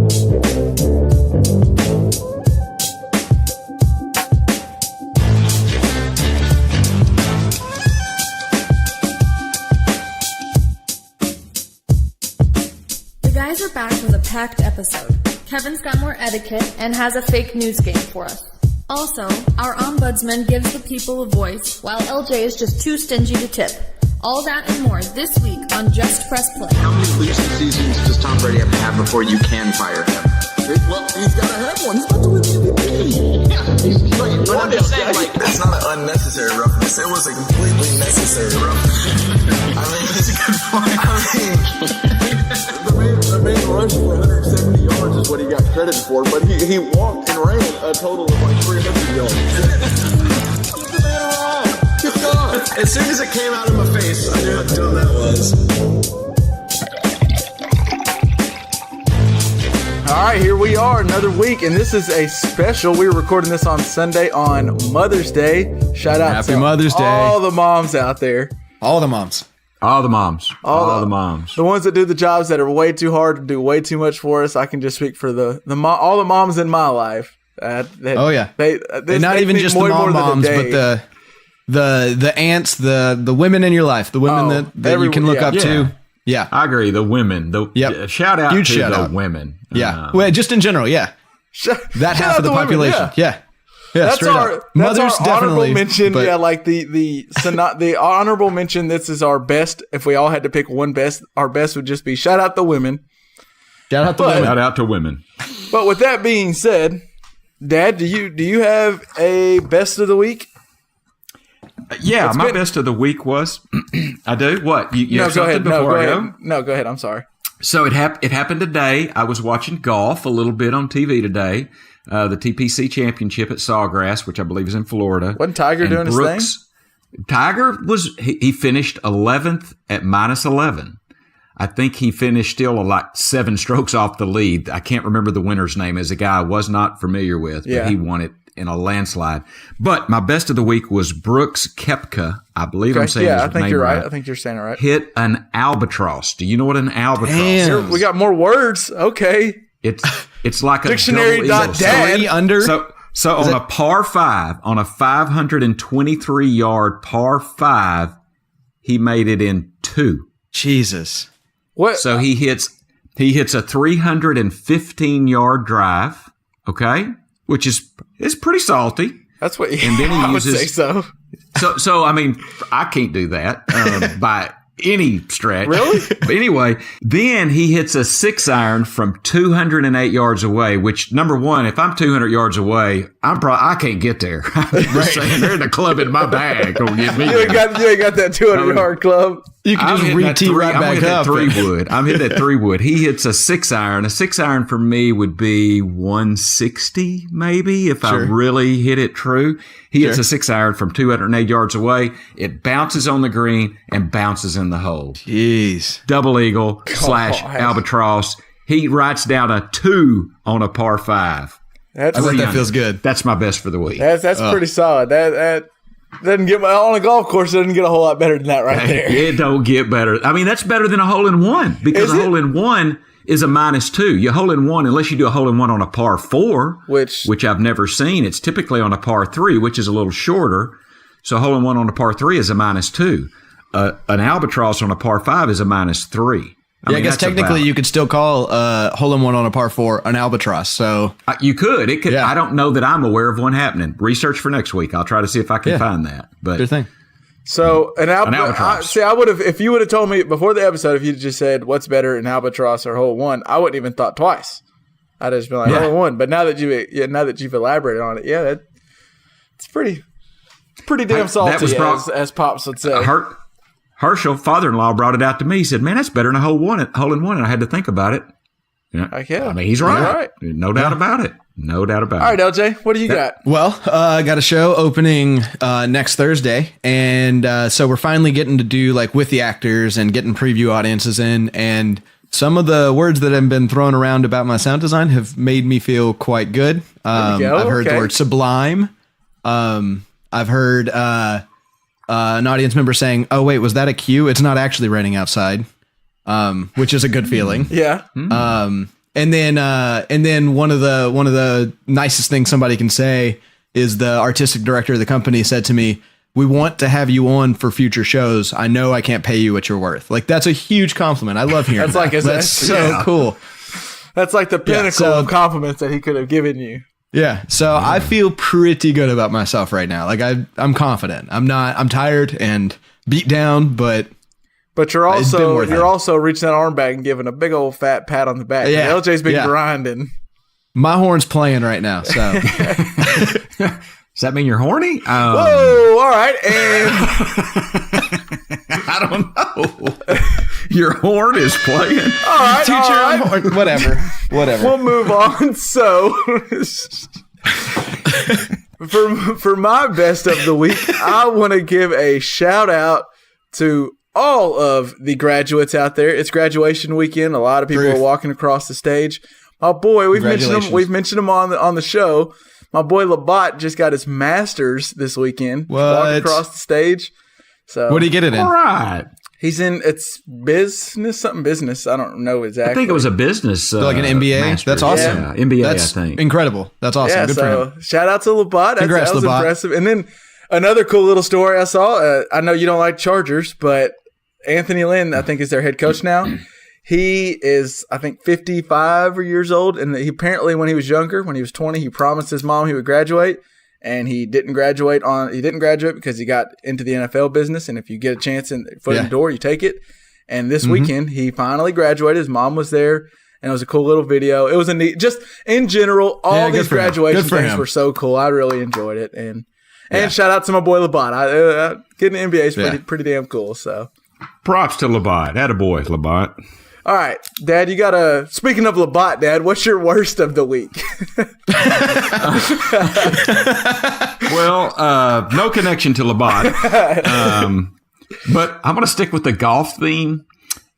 Guys are back with a packed episode. Kevin's got more etiquette and has a fake news game for us. Also, our ombudsman gives the people a voice, while LJ is just too stingy to tip. All that and more this week on Just Press Play. How many losing seasons does Tom Brady have to have before you can fire him? Well, he's got to have one. He's about to win the MVP. Yeah, but I'm just saying, like, that's not an unnecessary roughness. It was a completely necessary roughness. I mean, it's a good point. The man rushed for 170 yards is what he got credit for, but he walked and ran a total of like 300 yards. Give the man a ride. Good God. as soon as it came out of my face, I knew how dumb that was. All right, here we are, another week, and this is a special. We were recording this on Sunday on Mother's Day. Shout out Happy to Mother's Day. all the moms out there. All the moms. All the moms. All the moms. The ones that do the jobs that are way too hard, do way too much for us. I can just speak for all the moms in my life. Oh yeah, they not even just the moms, but the aunts, the women in your life, the women that you can look up to. Yeah, I agree. The women. Shout out Huge to shout the out. women. Yeah, well, just in general. Yeah, that half of the population. Women, yeah. That's our honorable mention. But, yeah, like the honorable mention. This is our best. If we all had to pick one best, our best would just be shout out the women. Shout out to women. But with that being said, Dad, do you have a best of the week? Yeah, my best of the week was. I do. What you have something before I go? No, go ahead. I'm sorry. So it happened today. I was watching golf a little bit on TV today. The TPC Championship at Sawgrass, which I believe is in Florida. Wasn't Tiger doing his thing? Tiger he finished 11th at -11. I think he finished still like 7 strokes off the lead. I can't remember the winner's name. As a guy I was not familiar with, but he won it in a landslide. But my best of the week was Brooks Koepka. I believe I'm saying his name right. I think you're right. I think you're saying it right. Hit an albatross. Do you know what an albatross is? We got more words. Okay. It's like a dictionary.dad. Under. So on a par 5, on a 523 yard par 5, he made it in 2. Jesus. What? So he hits a 315 yard drive. Okay. Which is pretty salty. That's what and then he I uses, would say so. So I mean, I can't do that by any stretch. Really? But anyway, then he hits a 6-iron from 208 yards away, which, number one, if I'm 200 yards away, I can't get there. I'm just saying, they're the club in my bag. Don't get me. You ain't got that 200-yard club. You can just re-tee right back up. I'm hitting that 3-wood. He hits a 6-iron. A 6-iron for me would be 160, maybe, if I really hit it true. He hits a 6-iron from 208 yards away. It bounces on the green and bounces in the hole. Jeez. Double eagle / albatross. He writes down a 2 on a par 5. I bet that feels good. That's my best for the week. That's pretty solid. That doesn't get on a golf course. It doesn't get a whole lot better than that right there. It don't get better. I mean, that's better than a hole in one because a hole in one is a -2. You hole in one, unless you do a hole in one on a par 4, which I've never seen. It's typically on a par 3, which is a little shorter. So a hole in one on a par 3 is a -2. An albatross on a par 5 is a -3. I guess technically you could still call hole in one on a par 4 an albatross. So you could. It could. Yeah. I don't know that I'm aware of one happening. Research for next week. I'll try to see if I can find that. But good thing. So an albatross. I would have, if you would have told me before the episode, if you just said what's better, an albatross or hole in one, I wouldn't even thought twice. I'd just been like hole in one. But now that you've elaborated on it, it's pretty damn salty, as Pops would say. Herschel, father-in-law, brought it out to me. He said, "Man, that's better than a hole in one." And I had to think about it. I mean, he's right. No doubt about it. No doubt about it. All right, LJ, what do you got? Well, I got a show opening next Thursday, and so we're finally getting to do like with the actors and getting preview audiences in, and some of the words that have been thrown around about my sound design have made me feel quite good. I've heard the word sublime. I've heard an audience member saying, "Oh wait, was that a cue? It's not actually raining outside," which is a good feeling. Yeah. And then one of the nicest things somebody can say is the artistic director of the company said to me, "We want to have you on for future shows. I know I can't pay you what you're worth." Like, that's a huge compliment. I love hearing that's so cool. That's like the pinnacle of compliments that he could have given you. Yeah. So I feel pretty good about myself right now. Like, I'm confident. I'm tired and beat down, but you're also reaching that arm back and giving a big old fat pat on the back. Yeah. LJ's been grinding. My horn's playing right now. So does that mean you're horny? Whoa! All right, and I don't know. Your horn is playing. All right, horn. Whatever. We'll move on. So, for my best of the week, I want to give a shout out to all of the graduates out there. It's graduation weekend. A lot of people are walking across the stage. My boy, we've mentioned him on the show. My boy Labat just got his master's this weekend. Walking across the stage. So what did he get it in? All right. He's in something business. I don't know exactly. I think it was a business. Like an MBA. Master's. That's awesome. Yeah, MBA. That's I think incredible. That's awesome. Yeah, Good for him. Shout out to Labat. That was Labat. impressive. And then another cool little story I saw. I know you don't like Chargers, but Anthony Lynn, I think, is their head coach now. He is, I think, 55 years old, and he apparently, when he was younger, when he was 20, he promised his mom he would graduate, and he didn't graduate because he got into the NFL business, and if you get a chance in the door, you take it. And this weekend, he finally graduated. His mom was there, and it was a cool little video. It was a neat, just in general, all these graduation things were so cool. I really enjoyed it, and shout out to my boy Labat. Getting an MBA is pretty damn cool. So props to Labat. Attaboy, Labat. All right, Dad, speaking of Labat, Dad, what's your worst of the week? Well, no connection to Labat. But I'm going to stick with the golf theme.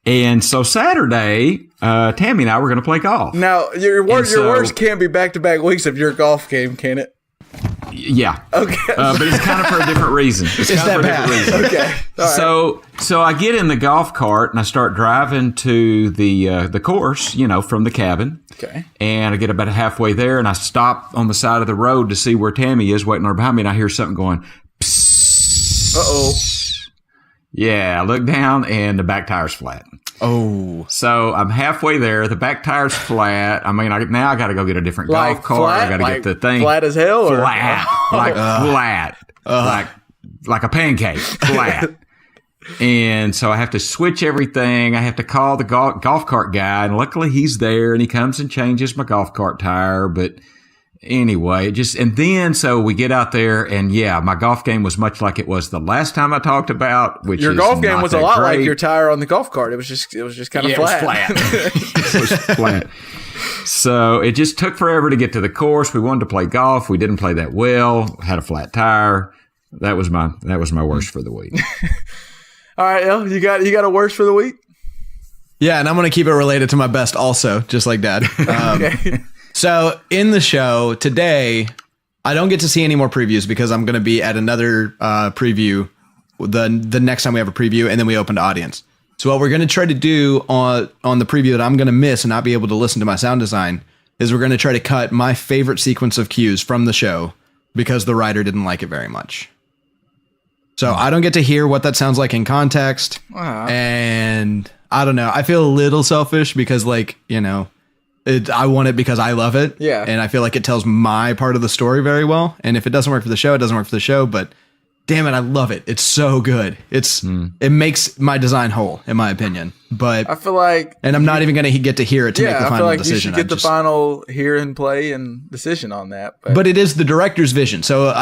And so Saturday, Tammy and I were going to play golf. Now, your worst can't be back-to-back weeks of your golf game, can it? Yeah. Okay. But it's kind of for a different reason. Okay. Right. So I get in the golf cart and I start driving to the course, from the cabin. Okay. And I get about halfway there and I stop on the side of the road to see where Tammy is waiting on her behind me, and I hear something going, psst. Uh-oh. Yeah, I look down and the back tire's flat. Oh. So I'm halfway there. The back tire's flat. I mean, now I got to go get a different golf cart. Flat? I got to get the thing. Flat as hell? Flat. Flat. Like a pancake. Flat. And so I have to switch everything. I have to call the golf cart guy. And luckily he's there and he comes and changes my golf cart tire. But anyway, so we get out there and my golf game was much like it was the last time I talked about, which your golf game was a lot like your tire on the golf cart. It was just kind of flat. It was flat. So it just took forever to get to the course. We wanted to play golf. We didn't play that well. Had a flat tire. That was my worst for the week. All right, El, you got a worst for the week? Yeah, and I'm going to keep it related to my best also, just like Dad. Okay. So in the show today, I don't get to see any more previews because I'm going to be at another preview the next time we have a preview, and then we open to audience. So what we're going to try to do on the preview that I'm going to miss and not be able to listen to my sound design is we're going to try to cut my favorite sequence of cues from the show because the writer didn't like it very much. So I don't get to hear what that sounds like in context. Wow. And I don't know. I feel a little selfish because I want it because I love it. Yeah. And I feel like it tells my part of the story very well. And if it doesn't work for the show, it doesn't work for the show. But damn it, I love it. It's so good. It makes my design whole, in my opinion. But I feel like, and I'm not even going to get to hear it to make the final decision. I feel like you should get the final hear and play and decision on that. But it is the director's vision. So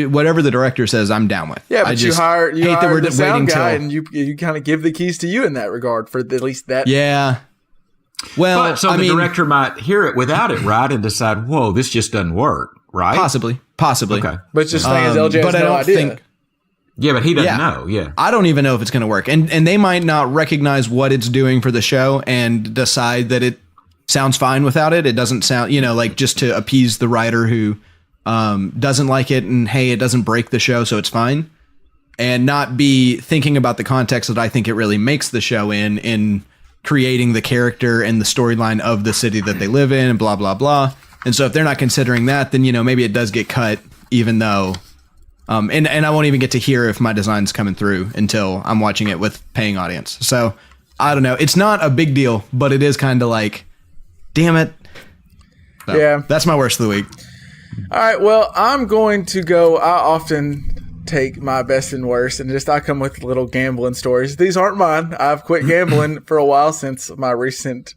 whatever the director says, I'm down with. Yeah, but you hire the sound guy and you kind of give the keys to you in that regard for at least that. Yeah. Well, the director might hear it without it, right, and decide, "Whoa, this just doesn't work," right? Possibly. Okay, but just the thing is, LJ has no idea. Yeah, but he doesn't know. Yeah, I don't even know if it's going to work, and they might not recognize what it's doing for the show and decide that it sounds fine without it. It doesn't sound, like just to appease the writer who doesn't like it, and hey, it doesn't break the show, so it's fine, and not be thinking about the context that I think it really makes the show in creating the character and the storyline of the city that they live in and blah, blah, blah. And so if they're not considering that, then, maybe it does get cut, even though, and I won't even get to hear if my design's coming through until I'm watching it with paying audience. So I don't know. It's not a big deal, but it is kind of like, damn it. So, yeah. That's my worst of the week. All right. Well, I'm going to go. I often take my best and worst and I come with little gambling stories. These aren't mine. I've quit gambling for a while since my recent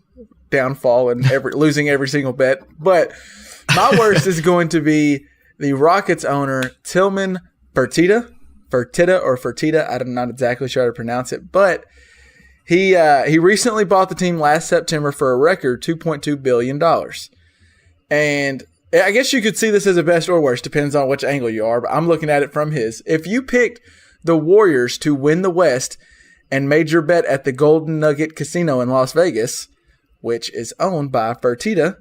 downfall and losing every single bet. But my worst is going to be the Rockets owner, Tillman Fertitta. I'm not exactly sure how to pronounce it, but he recently bought the team last September for a record $2.2 billion. And I guess you could see this as a best or worst, depends on which angle you are, but I'm looking at it from his. If you picked the Warriors to win the West and made your bet at the Golden Nugget Casino in Las Vegas, which is owned by Fertitta,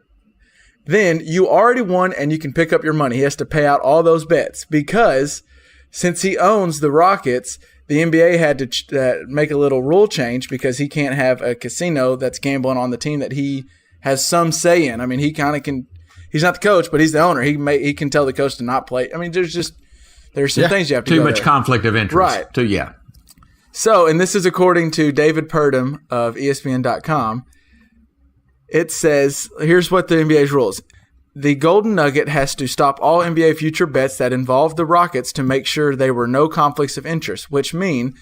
then you already won and you can pick up your money. He has to pay out all those bets because since he owns the Rockets, the NBA had to make a little rule change because he can't have a casino that's gambling on the team that he has some say in. I mean, he kind of can. He's not the coach, but he's the owner. He can tell the coach to not play. I mean, there's some things you have to too go much there. Conflict of interest. Right. So, and this is according to David Purdom of ESPN.com. It says, here's what the NBA's rules. The Golden Nugget has to stop all NBA future bets that involve the Rockets to make sure there were no conflicts of interest, which mean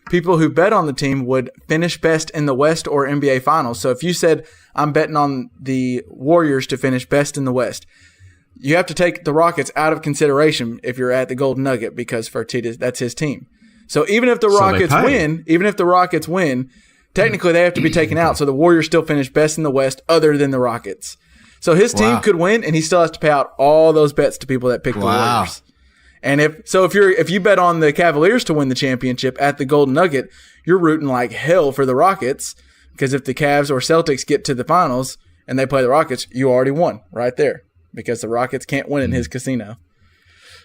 people who bet on the team would finish best in the West or NBA Finals. So if you said, I'm betting on the Warriors to finish best in the West, you have to take the Rockets out of consideration if you're at the Golden Nugget because Fertitta, that's his team. So even if the Rockets win, technically they have to be taken out. So the Warriors still finish best in the West other than the Rockets. So his team could win and he still has to pay out all those bets to people that pick the Warriors. And if you bet on the Cavaliers to win the championship at the Golden Nugget, you're rooting like hell for the Rockets because if the Cavs or Celtics get to the finals and they play the Rockets, you already won right there because the Rockets can't win in his casino.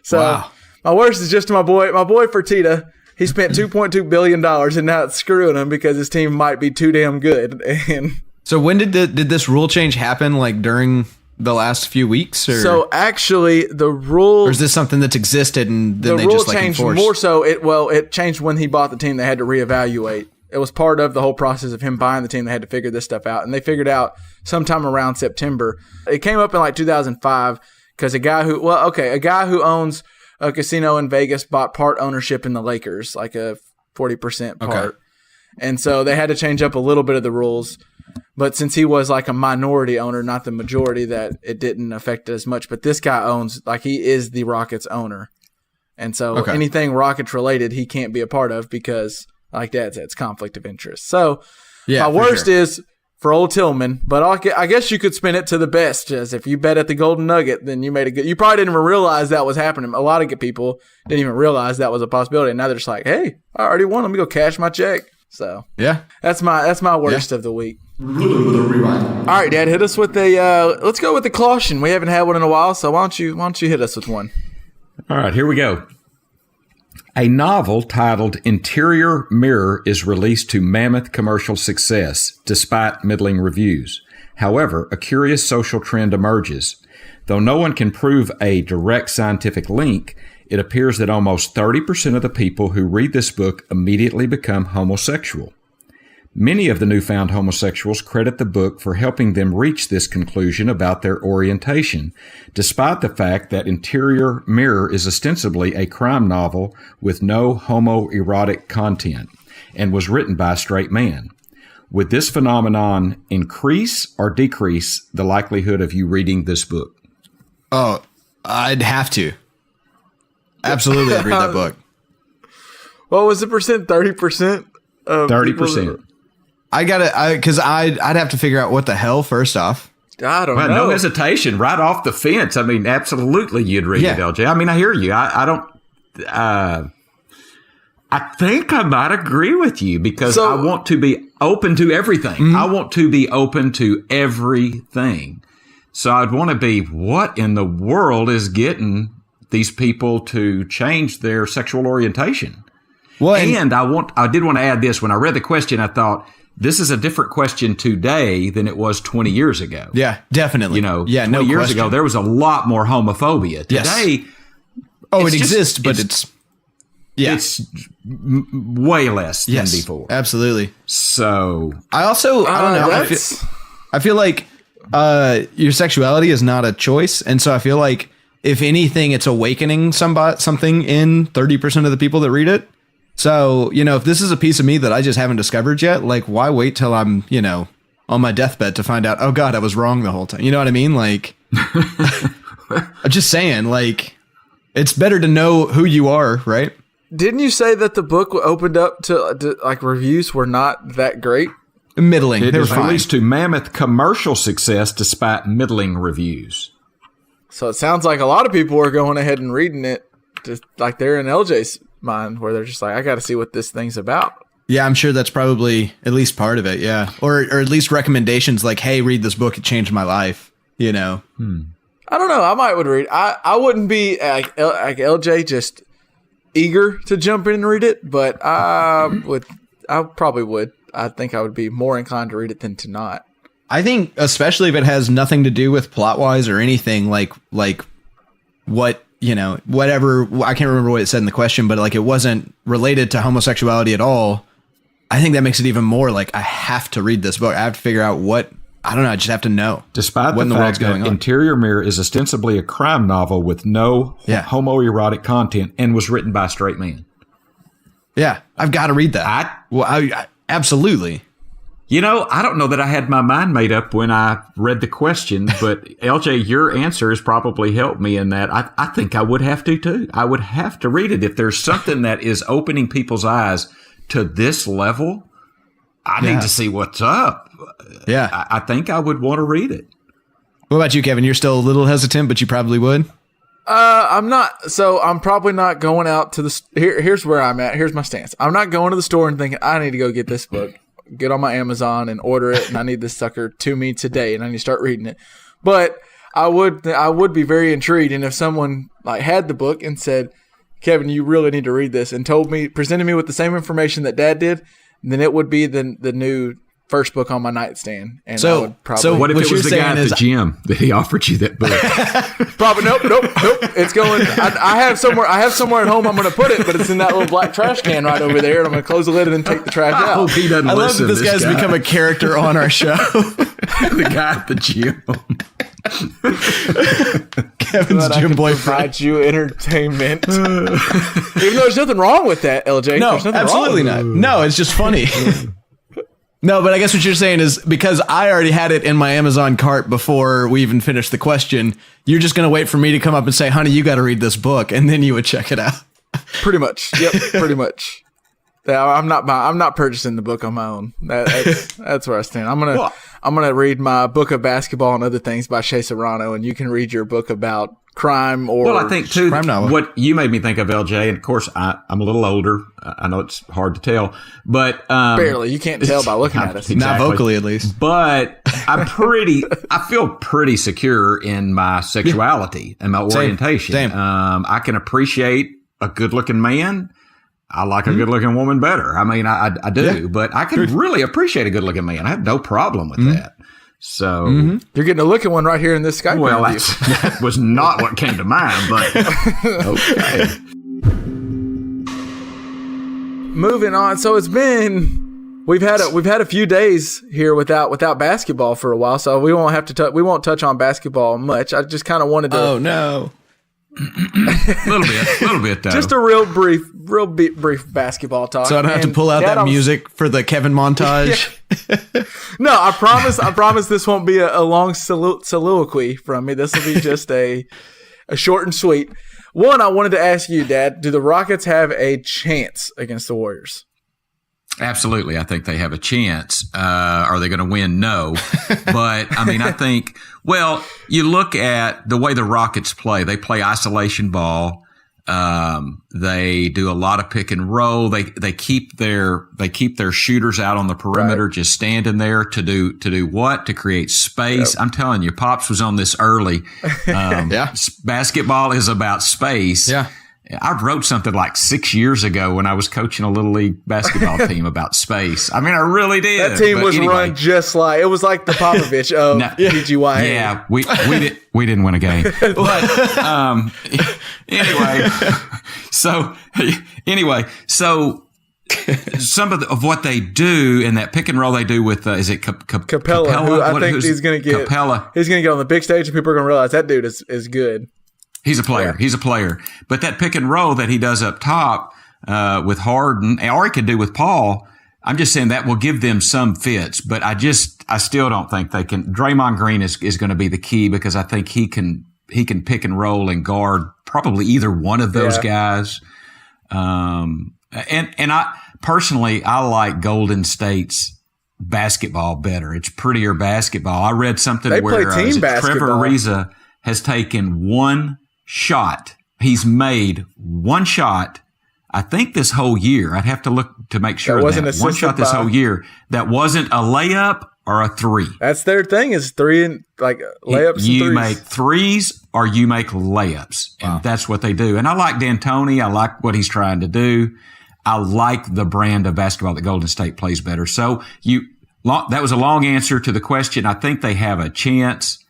So my worst is just my boy Fertitta. He spent $2.2 billion and now it's screwing him because his team might be too damn good. And so when did this rule change happen? Like during the last few weeks? Or? So actually the rule... Or is this something that's existed and then they just like enforced? The rule changed more so. It changed when he bought the team. They had to reevaluate. It was part of the whole process of him buying the team. They had to figure this stuff out. And they figured out sometime around September. It came up in like 2005 because a guy who owns a casino in Vegas bought part ownership in the Lakers, like a 40% part. Okay. And so they had to change up a little bit of the rules. But since he was like a minority owner, not the majority, that it didn't affect it as much. But this guy owns, like he is the Rockets owner. And so anything Rockets related, he can't be a part of because, like Dad said, it's conflict of interest. So my worst is for old Tillman, but I guess you could spin it to the best. As if you bet at the Golden Nugget, then you made a good. You probably didn't even realize that was happening. A lot of people didn't even realize that was a possibility. And now they're just like, hey, I already won. Let me go cash my check. So that's my worst of the week. All right, Dad, hit us with let's go with the caution. We haven't had one in a while, so why don't you hit us with one? All right, here we go. A novel titled Interior Mirror is released to mammoth commercial success, despite middling reviews. However, a curious social trend emerges. Though no one can prove a direct scientific link, it appears that almost 30% of the people who read this book immediately become homosexual. Many of the newfound homosexuals credit the book for helping them reach this conclusion about their orientation, despite the fact that Interior Mirror is ostensibly a crime novel with no homoerotic content and was written by a straight man. Would this phenomenon increase or decrease the likelihood of you reading this book? Oh, I'd have to. Absolutely, I'd read that book. What was the percent? 30%? 30%. Because I'd have to figure out what the hell first off. I don't know. No hesitation, right off the fence. I mean, absolutely, you'd read it, LJ. I mean, I hear you. I think I might agree with you because I want to be open to everything. Mm-hmm. I want to be open to everything. So I'd want to be, what in the world is getting these people to change their sexual orientation? Well, and I did want to add this. When I read the question, I thought, this is a different question today than it was 20 years ago. Yeah, definitely. 20 years ago, there was a lot more homophobia. Today, it exists, but it's way less than before. Absolutely. So I don't know. I feel like your sexuality is not a choice, and so I feel like if anything, it's awakening something in 30% of the people that read it. So, if this is a piece of me that I just haven't discovered yet, like, why wait till I'm, on my deathbed to find out, oh God, I was wrong the whole time. You know what I mean? Like, I'm just saying, like, it's better to know who you are, right? Didn't you say that the book opened up to like reviews were not that great? Middling. It was released to mammoth commercial success despite middling reviews. So it sounds like a lot of people are going ahead and reading it, just like they're in LJ's mind, where they're just like, I got to see what this thing's about. Yeah, I'm sure that's probably at least part of it. Yeah, or at least recommendations like, "Hey, read this book; it changed my life." I don't know. I would read. I wouldn't be like LJ, just eager to jump in and read it, but I probably would. I think I would be more inclined to read it than to not. I think, especially if it has nothing to do with plot wise or anything, like what, whatever, I can't remember what it said in the question, but like it wasn't related to homosexuality at all. I think that makes it even more like I have to read this book. I have to figure out I just have to know. Despite the fact that Interior Mirror is ostensibly a crime novel with no homoerotic content and was written by a straight man. Yeah, I've got to read that. I absolutely. I don't know that I had my mind made up when I read the question, but LJ, your answer has probably helped me in that. I think I would have to too. I would have to read it. If there's something that is opening people's eyes to this level, I need to see what's up. Yeah. I think I would want to read it. What about you, Kevin? You're still a little hesitant, but you probably would. I'm not. So I'm probably not going out to the. Here's where I'm at. Here's my stance. I'm not going to the store and thinking I need to go get this book. Get on my Amazon and order it, and I need this sucker to me today, and I need to start reading it. But I would be very intrigued, and if someone like had the book and said, "Kevin, you really need to read this," and presented me with the same information that Dad did, then it would be the new first book on my nightstand. And I would probably. So what if it was the guy at the gym that he offered you that book? Probably nope. It's going. I have somewhere at home. I'm going to put it, but it's in that little black trash can right over there, and I'm going to close the lid and then take the trash out. I hope he doesn't listen. I love that this guy's become a character on our show. The guy at the gym. Kevin's gym boyfriend. Provide you entertainment. Even though there's nothing wrong with that, LJ. No, there's nothing absolutely wrong with not. No, it's just funny. No, but I guess what you're saying is because I already had it in my Amazon cart before we even finished the question, you're just going to wait for me to come up and say, honey, you got to read this book. And then you would check it out. Pretty much. Yep. Pretty much. Yeah, I'm not purchasing the book on my own. That's where I stand. I'm gonna read my book of basketball and other things by Shea Serrano, and you can read your book about crime or I think too what you made me think of, LJ, and of course I'm a little older. I know it's hard to tell, but barely. You can't tell by looking at us. Exactly. Not vocally, at least. But I feel pretty secure in my sexuality and my orientation. Same. I can appreciate a good-looking man. I like a good-looking woman better. I mean, I do, but I can really appreciate a good-looking man. I have no problem with that. So you're getting a looking one right here in this Skype. Well, that was not what came to mind, but okay. Moving on. So it's been we've had a few days here without basketball for a while. So we won't have to we won't touch on basketball much. I just kind of wanted to. Oh no. little bit though. Just a real brief basketball talk. So I don't have to pull out that music for the Kevin montage. Yeah. No, I promise this won't be a long soliloquy from me. This will be just a short and sweet. One, I wanted to ask you, Dad, do the Rockets have a chance against the Warriors? Absolutely. I think they have a chance. Are they going to win? No. But, I mean, I think, well, you look at the way the Rockets play. They play isolation ball. They do a lot of pick and roll. They keep their shooters out on the perimeter, just standing there to do what? To create space. Yep. I'm telling you, Pops was on this early. Yeah. Basketball is about space. Yeah. I wrote something like 6 years ago when I was coaching a little league basketball team about space. I mean, I really did. That team was run just like, it was like the Popovich of PGY. Yeah, we didn't win a game. But anyway, so some of what they do in that pick and roll they do with is it Capella? Who I think he's going to get Capella. He's going to get on the big stage, and people are going to realize that dude is good. He's a player. Yeah. He's a player. But that pick and roll that he does up top with Harden, or he could do with Paul, I'm just saying that will give them some fits. But I still don't think they can. Draymond Green is going to be the key because I think he can pick and roll and guard probably either one of those guys. And I personally, I like Golden State's basketball better. It's prettier basketball. I read something where Trevor Ariza has taken one shot. He's made one shot, I think, this whole year. I'd have to look to make sure that one shot this whole year that wasn't a layup or a three. That's their thing, is three and like layups. You make threes or you make layups, and that's what they do. And I like D'Antoni. I like what he's trying to do. I like the brand of basketball that Golden State plays better. So that was a long answer to the question. I think they have a chance.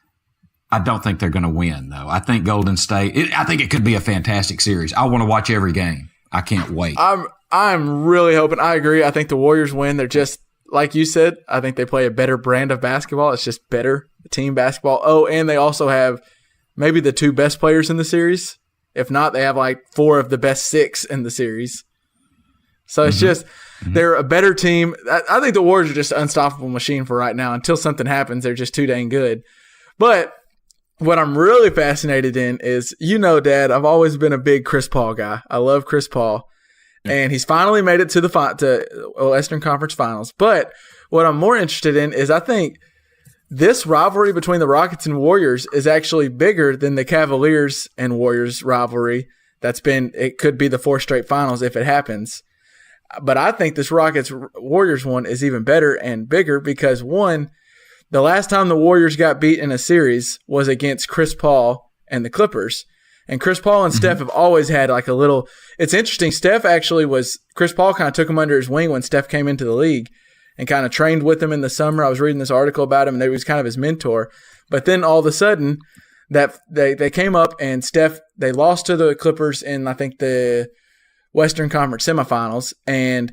I don't think they're going to win, though. I think Golden State. I think it could be a fantastic series. I want to watch every game. I can't wait. I'm really hoping. I agree. I think the Warriors win. They're just like you said. I think they play a better brand of basketball. It's just better team basketball. Oh, and they also have maybe the two best players in the series. If not, they have like 4 of the best 6 in the series. So it's just they're a better team. I think the Warriors are just an unstoppable machine for right now. Until something happens, they're just too dang good. But what I'm really fascinated in is, Dad, I've always been a big Chris Paul guy. I love Chris Paul. And he's finally made it to the Western Conference Finals. But what I'm more interested in is I think this rivalry between the Rockets and Warriors is actually bigger than the Cavaliers and Warriors rivalry it could be the 4 straight finals if it happens. But I think this Rockets-Warriors one is even better and bigger because, one, the last time the Warriors got beat in a series was against Chris Paul and the Clippers. And Chris Paul and Steph have always had like a little – it's interesting. Chris Paul kind of took him under his wing when Steph came into the league and kind of trained with him in the summer. I was reading this article about him, and he was kind of his mentor. But then all of a sudden that they came up and they lost to the Clippers in, I think, the Western Conference semifinals, and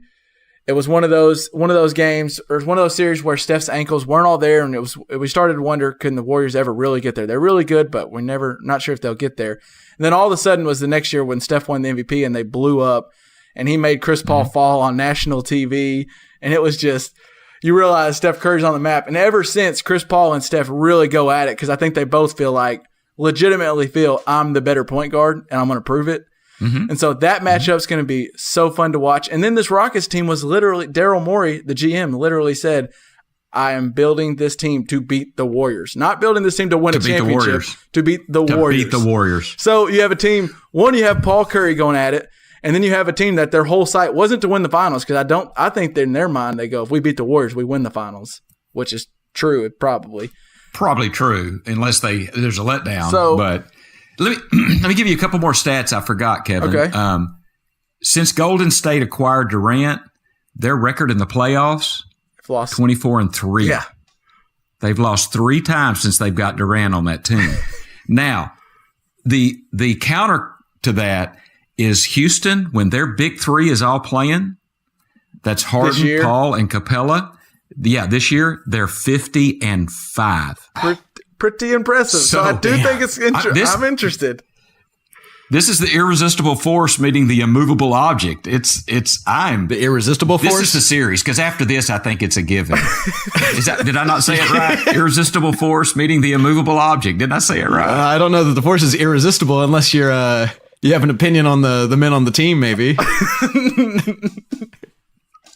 it was one of those games, or one of those series where Steph's ankles weren't all there, and we started to wonder, can the Warriors ever really get there? They're really good, but we're not sure if they'll get there. And then all of a sudden was the next year when Steph won the MVP and they blew up, and he made Chris Paul fall on national TV, and it was just, you realize Steph Curry's on the map. And ever since, Chris Paul and Steph really go at it because I think they both legitimately feel I'm the better point guard and I'm going to prove it. And so that matchup's going to be so fun to watch. And then this Rockets team was literally, Daryl Morey, the GM, literally said, I am building this team to beat the Warriors. Not building this team to win a championship. To beat the Warriors. So you have a team, you have Paul Curry going at it, and then you have a team that their whole site wasn't to win the finals, because I think that in their mind they go, if we beat the Warriors, we win the finals, which is true, probably. Probably true, unless there's a letdown. But let me give you a couple more stats I forgot, Kevin. Okay. Since Golden State acquired Durant, their record in the playoffs, 24-3. Yeah. They've lost 3 times since they've got Durant on that team. Now, the counter to that is Houston, when their big 3 is all playing. That's Harden, Paul, and Capella. Yeah, this year they're 50-5. Pretty impressive. So I do think it's I'm interested. This is the irresistible force meeting the immovable object. I'm the irresistible force. This is the series, because after this, I think it's a given. Did I not say it right? Irresistible force meeting the immovable object. Did I say it right? I don't know that the force is irresistible unless you have an opinion on the men on the team, maybe.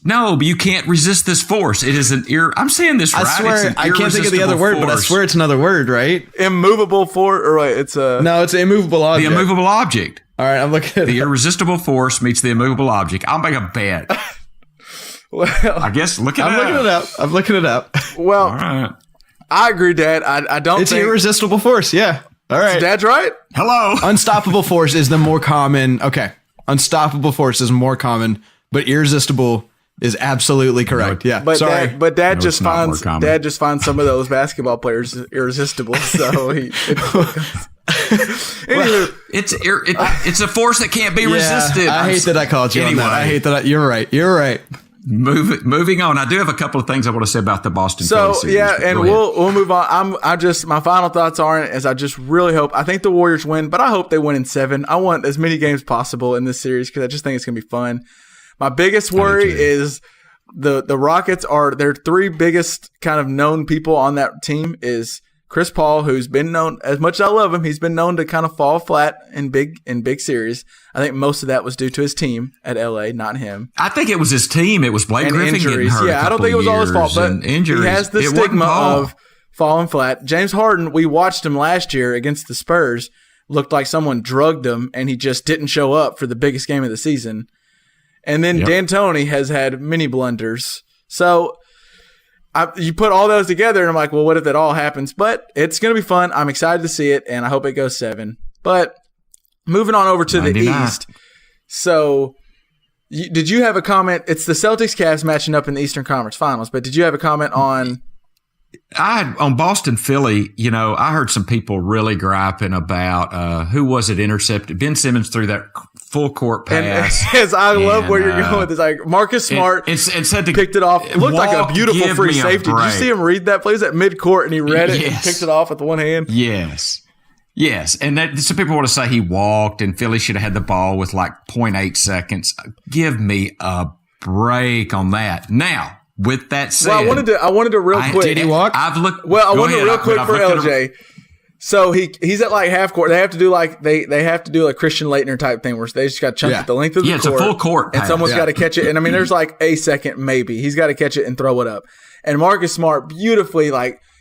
No, but you can't resist this force. It is I'm saying this right. I swear, I can't think of the other word, but I swear it's another word, right? Immovable force, or right? It's a no. It's an immovable object. The immovable object. All right, I'm looking at the irresistible force meets the immovable object. I'll make a bet. Well, I guess I'm looking it up. Well, all right. I agree, Dad. I don't. It's an irresistible force. Yeah. All right. So Dad's right. Hello. Unstoppable force is the more common. Okay. Unstoppable force is more common, but irresistible is absolutely correct. Yeah. But sorry. Dad just finds some of those basketball players irresistible. So Well, it's a force that can't be resisted. I hate that I called you on that. I hate that. You're right. Moving on. I do have a couple of things I want to say about the Boston Philly series. Yeah, and we'll move on. My final thoughts aren't as I just really hope. I think the Warriors win, but I hope they win in 7. I want as many games possible in this series because I just think it's gonna be fun. My biggest worry is the Rockets are their 3 biggest kind of known people on that team is Chris Paul, who's been known, as much as I love him, he's been known to kind of fall flat in big series. I think most of that was due to his team at LA, not him. I think it was his team. It was Blake Griffin injuries. Getting hurt. Yeah, I don't think it was all his fault, but injuries. He has the stigma of falling flat. James Harden, we watched him last year against the Spurs, looked like someone drugged him, and he just didn't show up for the biggest game of the season. And then D'Antoni has had many blunders. So you put all those together, and I'm like, well, what if that all happens? But it's going to be fun. I'm excited to see it, and I hope it goes 7. But moving on over to 99. The East. So did you have a comment? It's the Celtics-Cavs matching up in the Eastern Conference Finals, but did you have a comment on on Boston Philly? I heard some people really griping about who was it intercepted? Ben Simmons threw that full court pass. And I love where you're going with this. Like Marcus Smart picked it off. It looked like a beautiful free safety. Did you see him read that play? He was at midcourt and he read it and picked it off with one hand. Yes. And some people want to say he walked and Philly should have had the ball with like 0.8 seconds. Give me a break on that. Now, with that said, I wanted to real quick. Did he walk? I've looked. Well, I wanted to real quick for LJ. So he's at like half court. They have to do like they have to do a Christian Laettner type thing where they just got chunked at the length of the court. Yeah, it's a full court pass. And someone's got to catch it. And I mean, there's like a second maybe. He's got to catch it and throw it up. And Marcus Smart beautifully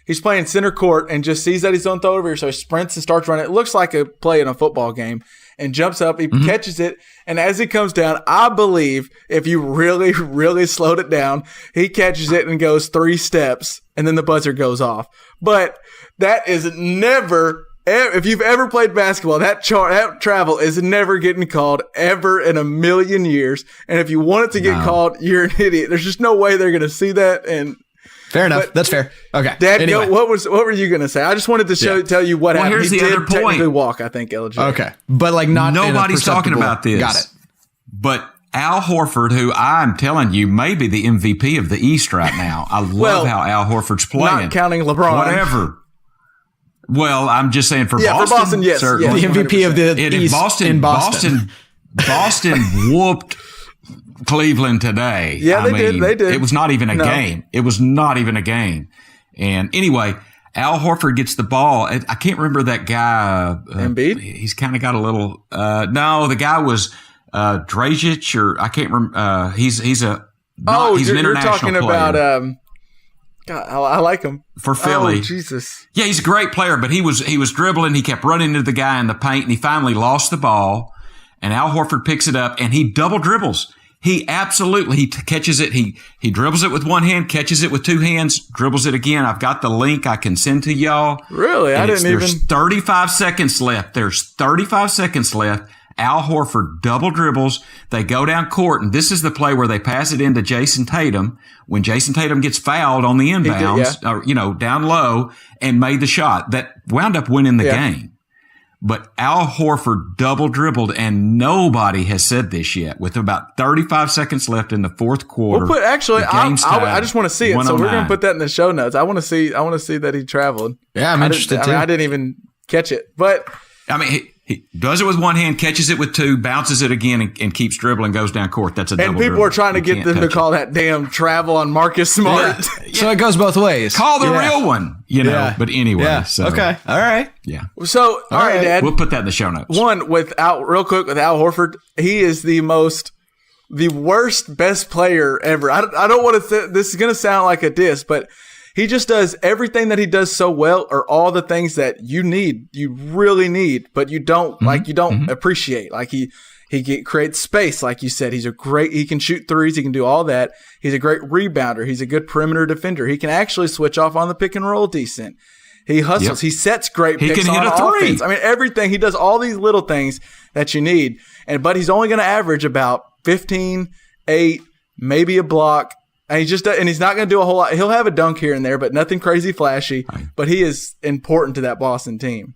he's playing center court and just sees that he's on throw over here, so he sprints and starts running. It looks like a play in a football game. And jumps up, he catches it, and as he comes down, I believe if you really, really slowed it down, he catches it and goes 3 steps, and then the buzzer goes off. But that is never, if you've ever played basketball, that travel is never getting called ever in a million years. And if you want it to get called, you're an idiot. There's just no way they're going to see that. And fair enough. That's fair. Okay. Dad, anyway. What were you going to say? I just wanted to tell you what happened. Here's he the did other point. Technically walk, I think, LJ. Okay. But not nobody's talking about this. Got it. But Al Horford, who I'm telling you may be the MVP of the East right now. I love how Al Horford's playing. Not counting LeBron. Whatever. Well, I'm just saying for Boston. Yeah, for Boston, yes. Certainly. The MVP of the East in Boston. Boston whooped Cleveland today. Yeah, they did. It was not even a game. It was not even a game. And anyway, Al Horford gets the ball. I can't remember that guy. Embiid? He's kind of got a little. No, the guy was Dragic, or I can't remember. He's he's an international you're talking player. About. God, I like him for Philly. Oh, Jesus. Yeah, he's a great player, but he was dribbling. He kept running into the guy in the paint, and he finally lost the ball. And Al Horford picks it up, and he double dribbles. He catches it. He dribbles it with one hand, catches it with 2 hands, dribbles it again. I've got the link I can send to y'all. Really? There's 35 seconds left. Al Horford double dribbles. They go down court, and this is the play where they pass it into Jason Tatum. When Jason Tatum gets fouled on the inbounds, down low, and made the shot that wound up winning the game. But Al Horford double dribbled, and nobody has said this yet. With about 35 seconds left in the fourth quarter, I just want to see it. So we're going to put that in the show notes. I want to see that he traveled. Yeah, I'm interested too. I didn't even catch it, but I mean, he does it with one hand, catches it with 2, bounces it again, and keeps dribbling, goes down court. That's a double dribble. And people are trying to get them to call that damn travel on Marcus Smart. Yeah. So it goes both ways. Call the real one, Yeah. But anyway. Yeah. So, okay. All right. Yeah. So, all right, Dad. We'll put that in the show notes. With Al Horford, he is the worst best player ever. I don't want to this is going to sound like a diss, but he just does everything that he does so well, or all the things that you really need, but you don't appreciate. Like he creates space, like you said. He can shoot threes. He can do all that. He's a great rebounder. He's a good perimeter defender. He can actually switch off on the pick and roll decent. He hustles. He sets great picks can hit on a three. offense. I mean, everything. He does all these little things that you need. But he's only going to average about 15, 8, maybe a block. And he's not going to do a whole lot. He'll have a dunk here and there, but nothing crazy flashy. But he is important to that Boston team.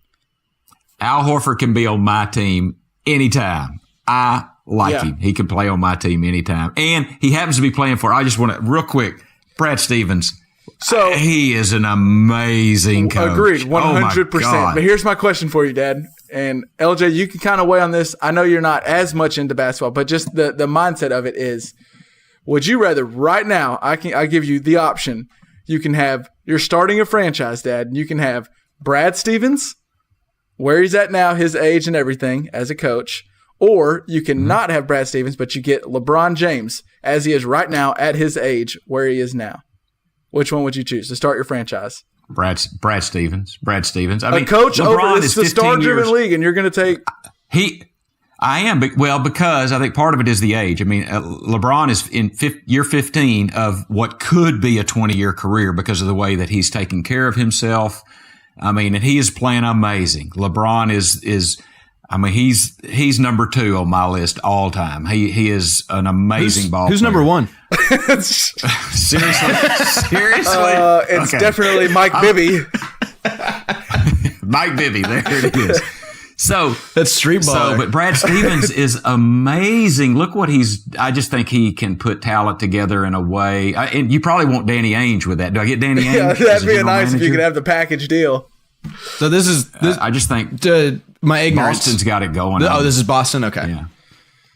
Al Horford can be on my team anytime. I like him. He can play on my team anytime. And he happens to be playing for, I just want to, real quick, Brad Stevens. So he is an amazing coach. Agreed, 100%. But here's my question for you, Dad. And LJ, you can kind of weigh on this. I know you're not as much into basketball, but just the mindset of it is, would you rather right now, I give you the option, you're starting a franchise, Dad, and you can have Brad Stevens, where he's at now, his age and everything as a coach, or you can not have Brad Stevens, but you get LeBron James as he is right now at his age where he is now. Which one would you choose to start your franchise? Brad Stevens. I mean, coach LeBron this is the star-driven league, and you're going to take I am, because I think part of it is the age. I mean, LeBron is in year 15 of what could be a 20-year career because of the way that he's taking care of himself. I mean, and he is playing amazing. LeBron is. I mean, he's number 2 on my list all time. He is an amazing ball player. Who's number 1? Seriously? It's definitely Mike Bibby. Mike Bibby, there it is. So that's street ball. But Brad Stevens is amazing. Look what I just think he can put talent together in a way. And you probably want Danny Ainge with that. Do I get Danny Ainge? Yeah, that'd be nice if you could have the package deal. So this is I just think my ignorance. Boston's got it going. Oh, this is Boston. Okay. Yeah.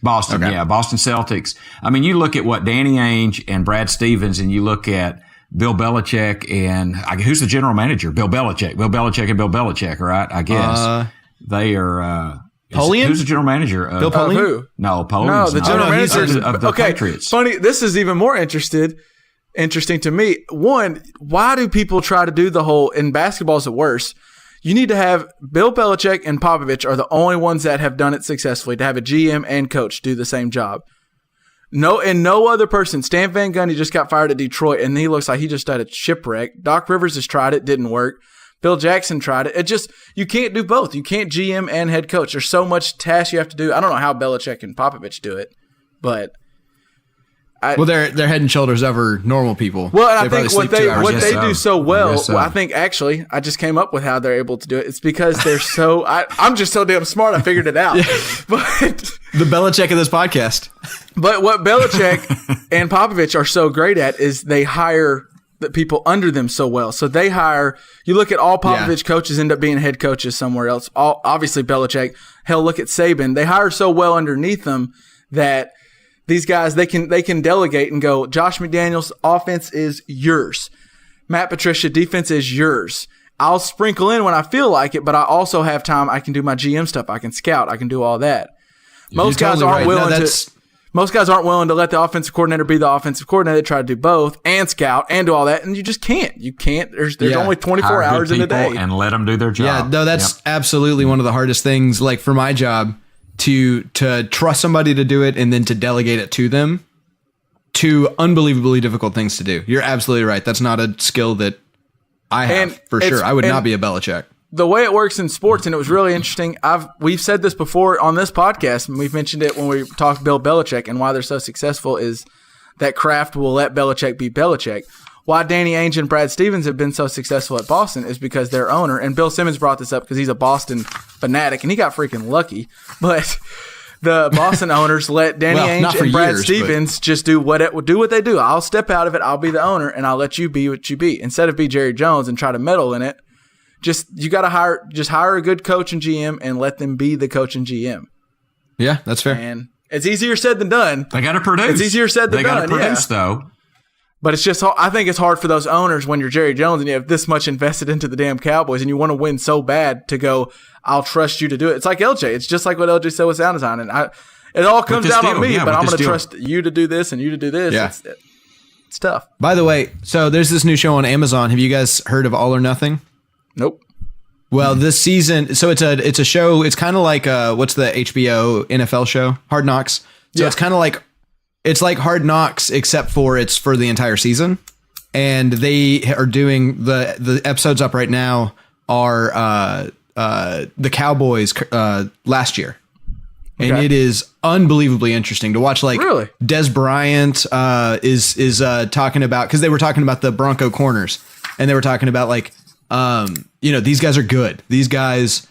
Boston. Okay. Yeah. Boston Celtics. I mean, you look at what Danny Ainge and Brad Stevens, and you look at Bill Belichick and who's the general manager? Bill Belichick. Bill Belichick and Bill Belichick, right? I guess they are. Polian? Who's the general manager? Bill Polian? Who? No, Polian. No, the general manager of the Patriots. Funny. This is even more interesting to me. One, why do people try to do the whole, in basketball is the worst, you need to have Bill Belichick and Popovich are the only ones that have done it successfully, to have a GM and coach do the same job. No other person. Stan Van Gundy just got fired at Detroit, and he looks like he just had a shipwreck. Doc Rivers has tried it, didn't work. Bill Jackson tried it. You can't do both. You can't GM and head coach. There's so much task you have to do. I don't know how Belichick and Popovich do it, but they're head and shoulders over normal people. Well, and I think what they do so well, I think actually, I just came up with how they're able to do it. It's because they're so, I'm just so damn smart, I figured it out. But the Belichick of this podcast. But what Belichick and Popovich are so great at is they hire the people under them so well. So they hire, you look at all Popovich coaches end up being head coaches somewhere else. Obviously Belichick, hell, look at Saban. They hire so well underneath them that these guys, they can delegate and go, Josh McDaniels, offense is yours. Matt Patricia, defense is yours. I'll sprinkle in when I feel like it, but I also have time. I can do my GM stuff. I can scout. I can do all that. Most guys aren't willing to let the offensive coordinator be the offensive coordinator. They try to do both and scout and do all that, and you just can't. You can't. There's only 24 hours in a day. And let them do their job. Yeah, no, that's absolutely one of the hardest things, like for my job, to trust somebody to do it and then to delegate it to them. Two unbelievably difficult things to do. You're absolutely right. That's not a skill that I have, for sure. I would not be a Belichick. The way it works in sports, and it was really interesting, we've said this before on this podcast, and we've mentioned it when we talked Bill Belichick and why they're so successful, is that Kraft will let Belichick be Belichick. Why Danny Ainge and Brad Stevens have been so successful at Boston is because their owner, and Bill Simmons brought this up because he's a Boston fanatic, and he got freaking lucky, but the Boston owners let Danny Ainge and Brad Stevens just do what they do. I'll step out of it, I'll be the owner, and I'll let you be what you be. Instead of be Jerry Jones and try to meddle in it, you got to hire a good coach and GM and let them be the coach and GM. Yeah, that's fair. And it's easier said than done. They got to produce. It's easier said than done. They got to produce, though. But it's just, I think it's hard for those owners when you're Jerry Jones and you have this much invested into the damn Cowboys and you want to win so bad to go, I'll trust you to do it. It's like LJ. It's just like what LJ said with Sound Design. And it all comes down on me, but I'm going to trust you to do this and you to do this. Yeah. It's tough. By the way, so there's this new show on Amazon. Have you guys heard of All or Nothing? Nope. Well, this season, so it's a show. It's kind of like what's the HBO NFL show? Hard Knocks. So it's kind of like, it's like Hard Knocks, except for it's for the entire season. And they are doing the episodes up right now are the Cowboys last year. And it is unbelievably interesting to watch. Like, really? Des Bryant is talking about, because they were talking about the Bronco corners, and they were talking about like, these guys are good. These guys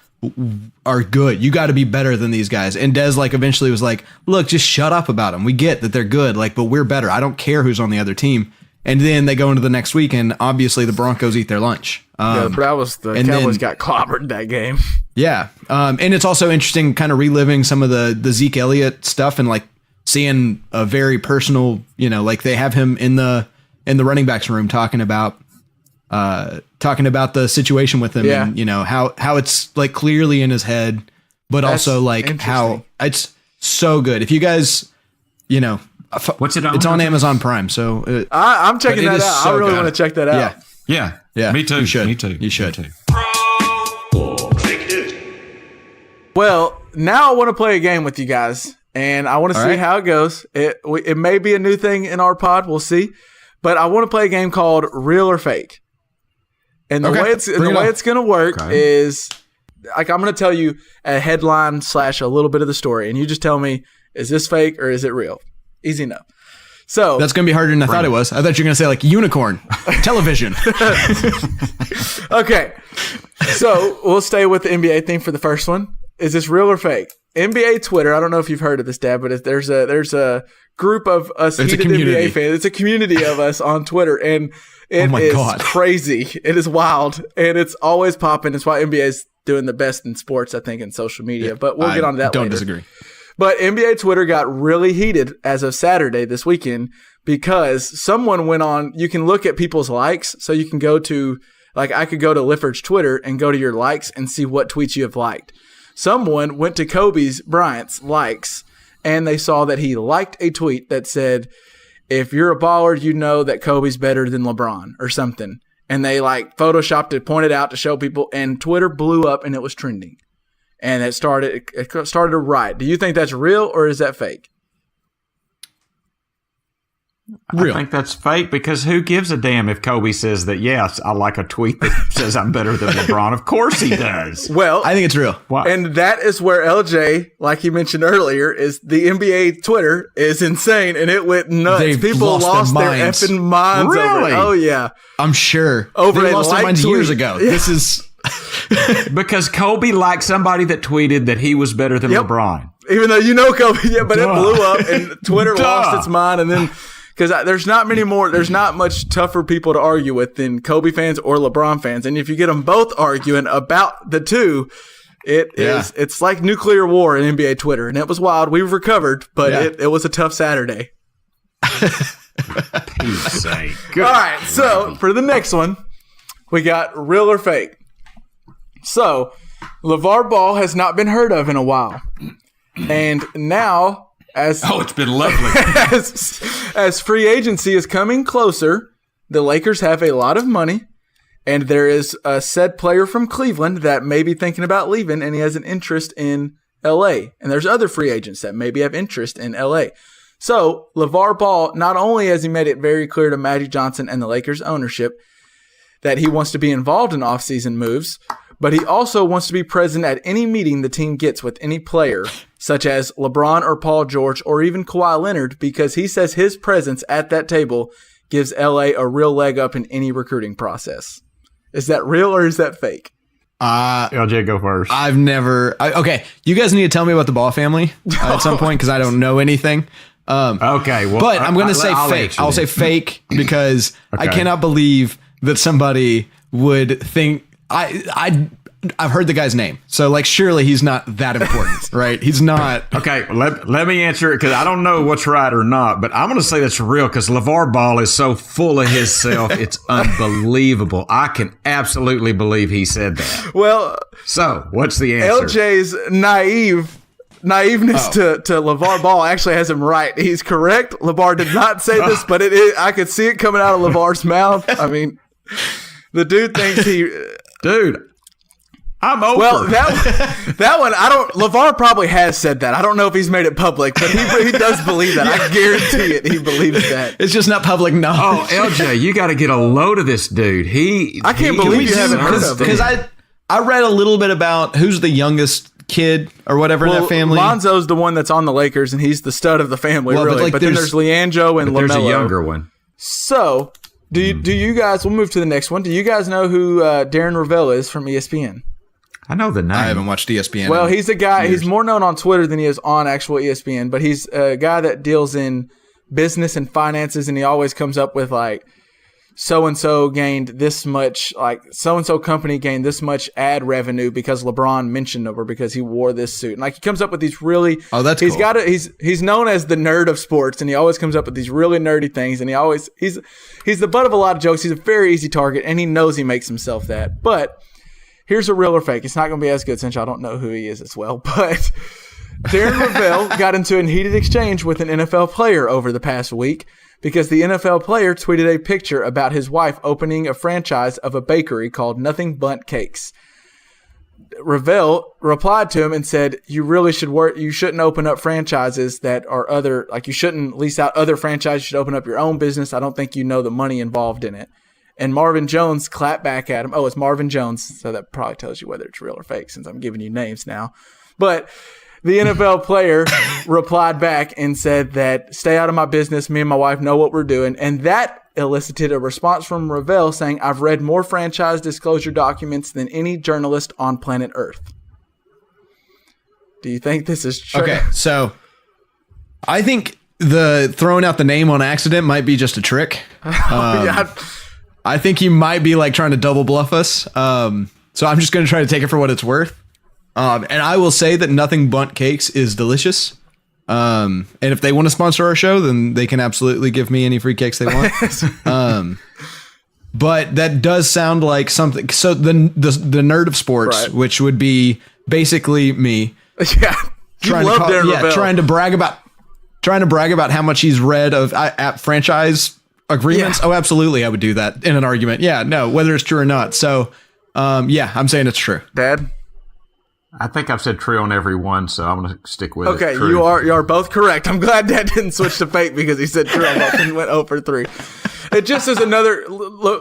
are good. You got to be better than these guys. And Des like eventually was like, look, just shut up about them. We get that they're good, like, but we're better. I don't care who's on the other team. And then they go into the next week, and obviously the Broncos eat their lunch. But that was the Cowboys got clobbered that game. Yeah. And it's also interesting kind of reliving some of the Zeke Elliott stuff and like seeing a very personal, like they have him in the running backs room talking about the situation with him and, how it's like clearly in his head, but also like how it's so good. If you guys, what's it on? It's on Amazon Prime. So I'm checking that out. So I really want to check that out. Yeah. Me too. You should. Me too. You should. Me too. Well, now I want to play a game with you guys, and I want to see how it goes. It may be a new thing in our pod. We'll see. But I want to play a game called Real or Fake. And the way it's going to work is, like, I'm going to tell you a headline / a little bit of the story, and you just tell me, is this fake or is it real? Easy enough. So that's going to be harder than I thought it was. I thought you were going to say like unicorn, television. Okay. So we'll stay with the NBA theme for the first one. Is this real or fake? NBA Twitter. I don't know if you've heard of this, Dad, but there's a group of us heated NBA fans. It's a community of us on Twitter, and it is crazy. It is wild, and it's always popping. It's why NBA is doing the best in sports, I think, in social media. But we'll get on to that later. Don't disagree. But NBA Twitter got really heated as of Saturday this weekend because someone went on. You can look at people's likes, so you can go to, like, I could go to Lifford's Twitter and go to your likes and see what tweets you have liked. Someone went to Kobe Bryant's likes, and they saw that he liked a tweet that said, if you're a baller, you know that Kobe's better than LeBron or something. And they like photoshopped it, pointed out to show people, and Twitter blew up and it was trending. And it started a riot. Do you think that's real or is that fake? Real. I think that's fake because who gives a damn if Kobe says that, yes, I like a tweet that says I'm better than LeBron. Of course he does. Well, I think it's real. Wow. And that is where LJ, like you mentioned earlier, is the NBA Twitter is insane and it went nuts. People lost their effing minds over it. Oh, yeah. I'm sure. They lost their minds years ago. Yeah. This is... because Kobe liked somebody that tweeted that he was better than LeBron. Even though Kobe, but it blew up and Twitter lost its mind. And then, because there's not much tougher people to argue with than Kobe fans or LeBron fans. And if you get them both arguing about the two, it's like nuclear war in NBA Twitter. And it was wild. We've recovered, but it was a tough Saturday. Peace sake. All right, so for the next one, we got real or fake. So, LeVar Ball has not been heard of in a while. And now, it's been lovely. as free agency is coming closer, the Lakers have a lot of money, and there is a said player from Cleveland that may be thinking about leaving, and he has an interest in LA. And there's other free agents that maybe have interest in LA. So, LeVar Ball, not only has he made it very clear to Magic Johnson and the Lakers ownership that he wants to be involved in offseason moves, but he also wants to be present at any meeting the team gets with any player, such as LeBron or Paul George or even Kawhi Leonard, because he says his presence at that table gives LA a real leg up in any recruiting process. Is that real or is that fake? LJ, go first. I've never... okay, you guys need to tell me about the Ball family at some point because I don't know anything. Okay, well... But I'm going to say fake. I'll say fake because I cannot believe that somebody would think... I've heard the guy's name, so like surely he's not that important, right? He's not. Okay, let me answer it because I don't know what's right or not, but I'm going to say that's real because LeVar Ball is so full of himself, it's unbelievable. I can absolutely believe he said that. Well, so what's the answer? LJ's naiveness to LeVar Ball actually has him right. He's correct. LeVar did not say this, but I could see it coming out of LeVar's mouth. I mean, the dude thinks Dude, I'm over. Well, that one, LeVar probably has said that. I don't know if he's made it public, but he does believe that. I guarantee it. He believes that. It's just not public knowledge. Oh, LJ, you got to get a load of this dude. I can't believe you haven't heard of him. Because I read a little bit about who's the youngest kid or whatever in that family. Lonzo's the one that's on the Lakers, and he's the stud of the family, well, really. But then there's Leandro and LaMelo. There's a younger one. So, do you guys, we'll move to the next one. Do you guys know who Darren Ravel is from ESPN? I know the name. I haven't watched ESPN. Well, he's a guy, he's more known on Twitter than he is on actual ESPN, but he's a guy that deals in business and finances, and he always comes up with like, so-and-so gained this much, like so-and-so company gained this much ad revenue because LeBron mentioned them or because he wore this suit. And like he comes up with these really, that's cool. He's known as the nerd of sports, and he always comes up with these really nerdy things, and he's the butt of a lot of jokes. He's a very easy target, and he knows he makes himself that. But here's a real or fake. It's not going to be as good since I don't know who he is as well. But Darren Ravel got into a heated exchange with an NFL player over the past week because the NFL player tweeted a picture about his wife opening a franchise of a bakery called Nothing Bundt Cakes. Ravel replied to him and said, "You really should work. You shouldn't open up franchises that are other, like you shouldn't lease out other franchises. You should open up your own business. I don't think you know the money involved in it." And Marvin Jones clapped back at him. Oh, it's Marvin Jones. So that probably tells you whether it's real or fake since I'm giving you names now. But the NFL player replied back and said that, "Stay out of my business. Me and my wife know what we're doing." And that elicited a response from Ravel saying, "I've read more franchise disclosure documents than any journalist on planet Earth." Do you think this is true? Okay, so I think the throwing out the name on accident might be just a trick. I think he might be like trying to double bluff us. So I'm just going to try to take it for what it's worth. And I will say that Nothing Bundt Cakes is delicious. And if they want to sponsor our show, then they can absolutely give me any free cakes they want. But that does sound like something. So the nerd of sports, right, which would be basically me. Yeah, trying to brag about how much he's read of at franchise agreements. Yeah. Oh, absolutely, I would do that in an argument. Yeah, no, whether it's true or not. So, I'm saying it's true. Dad, I think I've said true on every one, so I'm going to stick with it. Okay, you are both correct. I'm glad Dad didn't switch to fake because he said true on both and went 0 for 3. It just is another.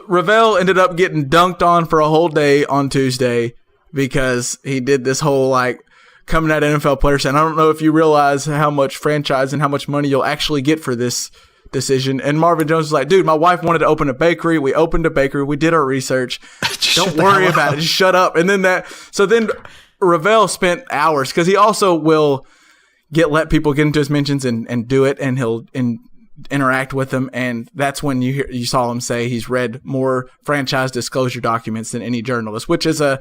Ravel ended up getting dunked on for a whole day on Tuesday because he did this whole like coming at NFL players saying, "I don't know if you realize how much franchise and how much money you'll actually get for this decision." And Marvin Jones was like, "Dude, my wife wanted to open a bakery. We opened a bakery. We did our research. Don't worry about it. Just shut up." And then then Ravel spent hours because he also will let people get into his mentions and do it, and he'll interact with them. And that's when you saw him say he's read more franchise disclosure documents than any journalist, which is a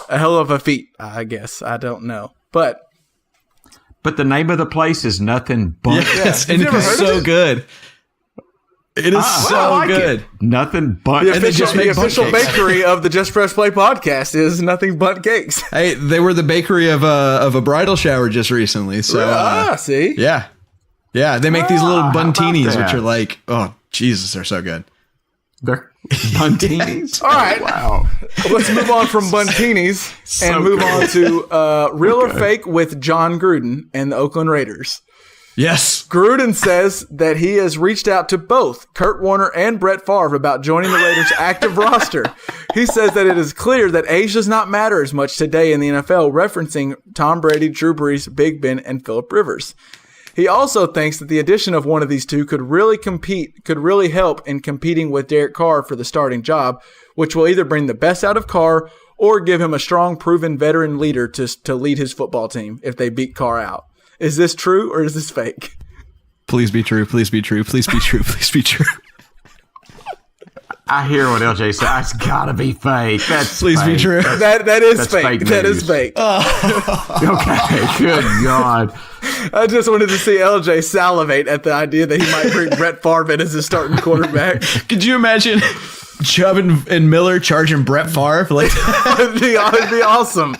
hell of a feat, I guess. I don't know. But the name of the place is Nothing Bundt. Yes, and it's so good. It is so good. It. Nothing Bundt. The official bakery of the Just Press Play podcast is Nothing Bundt Cakes. Hey, they were the bakery of a bridal shower just recently. So see, yeah, they make these little buntinis, which are like, oh Jesus, they're so good. They're buntinis. All right, wow. Let's move on from buntinis and move on to real or fake with John Gruden and the Oakland Raiders. Yes. Gruden says that he has reached out to both Kurt Warner and Brett Favre about joining the Raiders' active roster. He says that it is clear that age does not matter as much today in the NFL, referencing Tom Brady, Drew Brees, Big Ben, and Phillip Rivers. He also thinks that the addition of one of these two could really help in competing with Derek Carr for the starting job, which will either bring the best out of Carr or give him a strong, proven veteran leader to lead his football team if they beat Carr out. Is this true or is this fake? Please be true. Please be true. Please be true. Please be true. I hear what LJ said. It's gotta be fake. That's please fake. Be true. That is fake. That is fake. Okay. Good God. I just wanted to see LJ salivate at the idea that he might bring Brett Favre in as his starting quarterback. Could you imagine Chubb and Miller charging Brett Favre? Like it'd be awesome.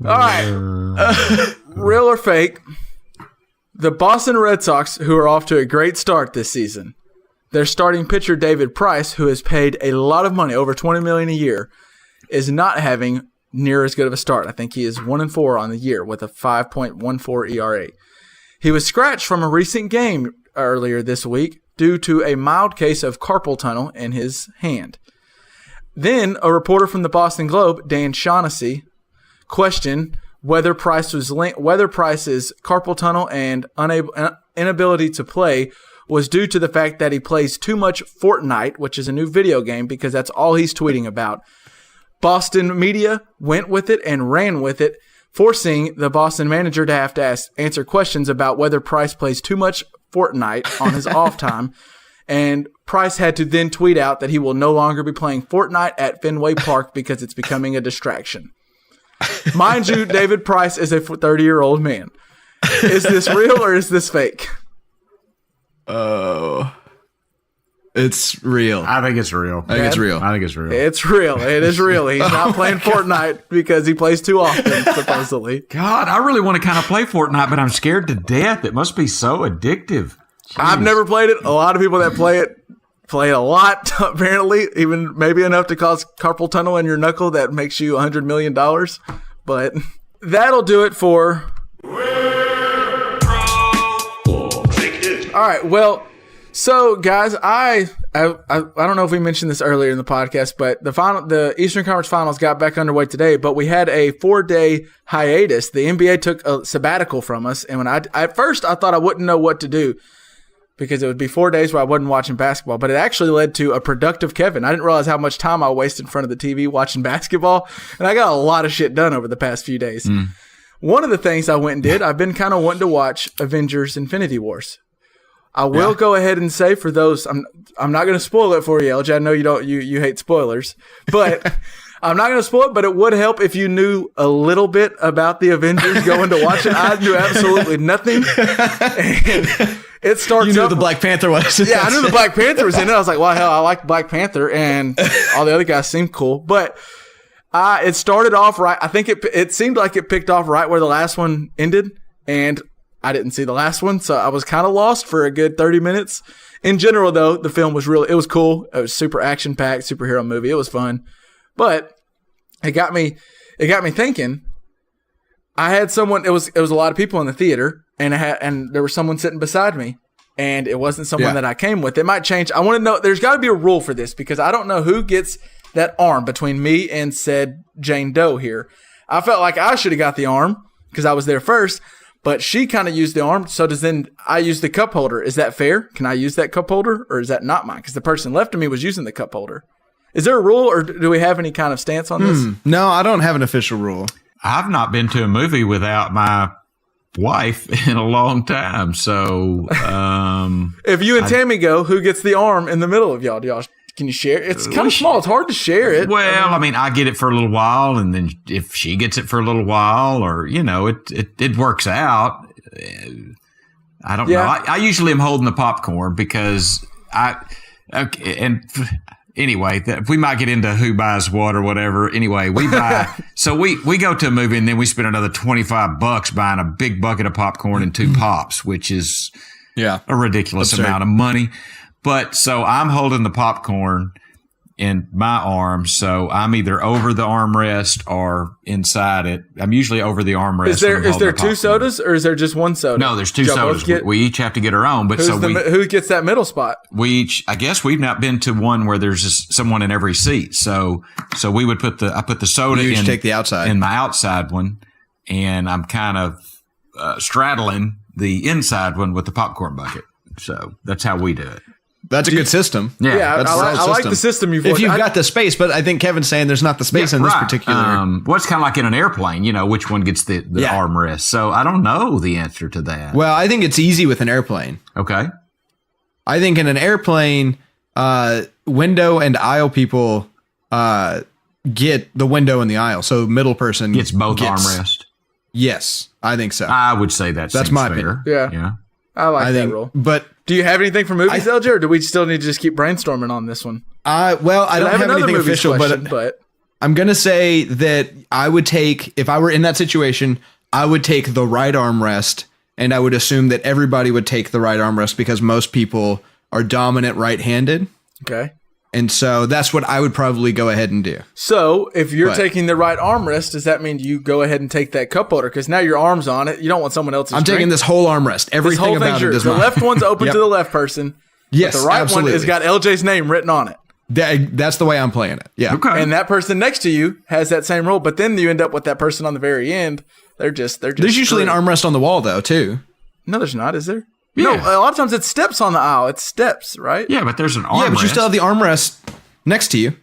All right. Real or fake? The Boston Red Sox, who are off to a great start this season, their starting pitcher David Price, who is paid a lot of money, over $20 million a year, is not having near as good of a start. I think he is 1-4 on the year with a 5.14 ERA. He was scratched from a recent game earlier this week due to a mild case of carpal tunnel in his hand. Then a reporter from the Boston Globe, Dan Shaughnessy, questioned whether Price's carpal tunnel and inability to play was due to the fact that he plays too much Fortnite, which is a new video game, because that's all he's tweeting about. Boston media went with it and ran with it, forcing the Boston manager to have to answer questions about whether Price plays too much Fortnite on his off time. And Price had to then tweet out that he will no longer be playing Fortnite at Fenway Park because it's becoming a distraction. Mind you, David Price is a 30-year-old man. Is this real or is this fake? Oh, it's real. I think it's real. I think it's real. It's real. It is real. He's not playing Fortnite because he plays too often, supposedly. God, I really want to kind of play Fortnite, but I'm scared to death. It must be so addictive. Jeez. I've never played it. A lot of people that play it play a lot, apparently, even maybe enough to cause carpal tunnel in your knuckle that makes you $100 million. But that'll do it for... All right, well... So, guys, I don't know if we mentioned this earlier in the podcast, but the Eastern Conference Finals got back underway today, but we had a 4-day hiatus. The NBA took a sabbatical from us, and at first I thought I wouldn't know what to do because it would be 4 days where I wasn't watching basketball, but it actually led to a productive Kevin. I didn't realize how much time I wasted in front of the TV watching basketball, and I got a lot of shit done over the past few days. One of the things I went and did, I've been kind of wanting to watch Avengers Infinity Wars. I will go ahead and say for those, I'm not going to spoil it for you, LJ. I know you hate spoilers, but I'm not going to spoil it, but it would help if you knew a little bit about the Avengers going to watch it. I knew absolutely nothing. And it starts You knew the Black Panther was. Yeah, I knew the Black Panther was in it. I was like, well, hell, I like Black Panther, and all the other guys seemed cool. But it started off right. I think it seemed like it picked off right where the last one ended, and I didn't see the last one, so I was kind of lost for a good 30 minutes. In general, though, the film was it was cool. It was super action-packed, superhero movie. It was fun. But it got me thinking. I had someone, it was a lot of people in the theater, and there was someone sitting beside me, and it wasn't someone that I came with. It might change. I want to know, there's got to be a rule for this, because I don't know who gets that arm between me and said Jane Doe here. I felt like I should have got the arm, because I was there first. But she kind of used the arm, so I use the cup holder. Is that fair? Can I use that cup holder, or is that not mine? Because the person left of me was using the cup holder. Is there a rule, or do we have any kind of stance on this? No, I don't have an official rule. I've not been to a movie without my wife in a long time, so... if you and Tammy go, who gets the arm in the middle of y'all? Can you share? It's kind of small. It's hard to share it. Well, I mean, I get it for a little while, and then if she gets it for a little while, or, it works out. I don't know. I usually am holding the popcorn because anyway, we might get into who buys what or whatever. Anyway, we buy, so we go to a movie and then we spend another $25 buying a big bucket of popcorn and 2 pops, which is a ridiculous amount of money. But so I'm holding the popcorn in my arm, so I'm either over the armrest or inside it. I'm usually over the armrest. Is there 2 sodas, or is there just 1 soda? No, there's 2 sodas. We each have to get our own. But who gets that middle spot? I guess we've not been to one where there's just someone in every seat. So we would I put the soda in. Take the outside. In my outside one, and I'm kind of straddling the inside one with the popcorn bucket. So that's how we do it. That's a good system. Yeah, I like the system you've If you've got the space, but I think Kevin's saying there's not the space in this particular. Well, it's kind of like in an airplane, which one gets the armrest. So I don't know the answer to that. Well, I think it's easy with an airplane. Okay. I think in an airplane, window and aisle people get the window and the aisle. So middle person gets both armrests. Yes, I think so. I would say that's my fair. opinion. Yeah. I like that rule. But do you have anything for movies, LJ, or do we still need to just keep brainstorming on this one? I don't have anything official, but I'm going to say that I would take, if I were in that situation, I would take the right armrest, and I would assume that everybody would take the right armrest because most people are dominant right-handed. Okay. And so that's what I would probably go ahead and do. So if you're taking the right armrest, does that mean you go ahead and take that cup holder? Because now your arm's on it. You don't want someone else's taking this whole armrest. Everything about it is the mine. left one's open to the left person. Yes, but the right absolutely. one has got LJ's name written on it. That's the way I'm playing it. Yeah. Okay. And that person next to you has that same role, but then you end up with that person on the very end. There's usually an armrest on the wall though, too. No, there's not, is there? Yeah. No, a lot of times it's steps on the aisle. It's steps, right? Yeah, but there's an armrest. Yeah, but you still have the armrest next to you.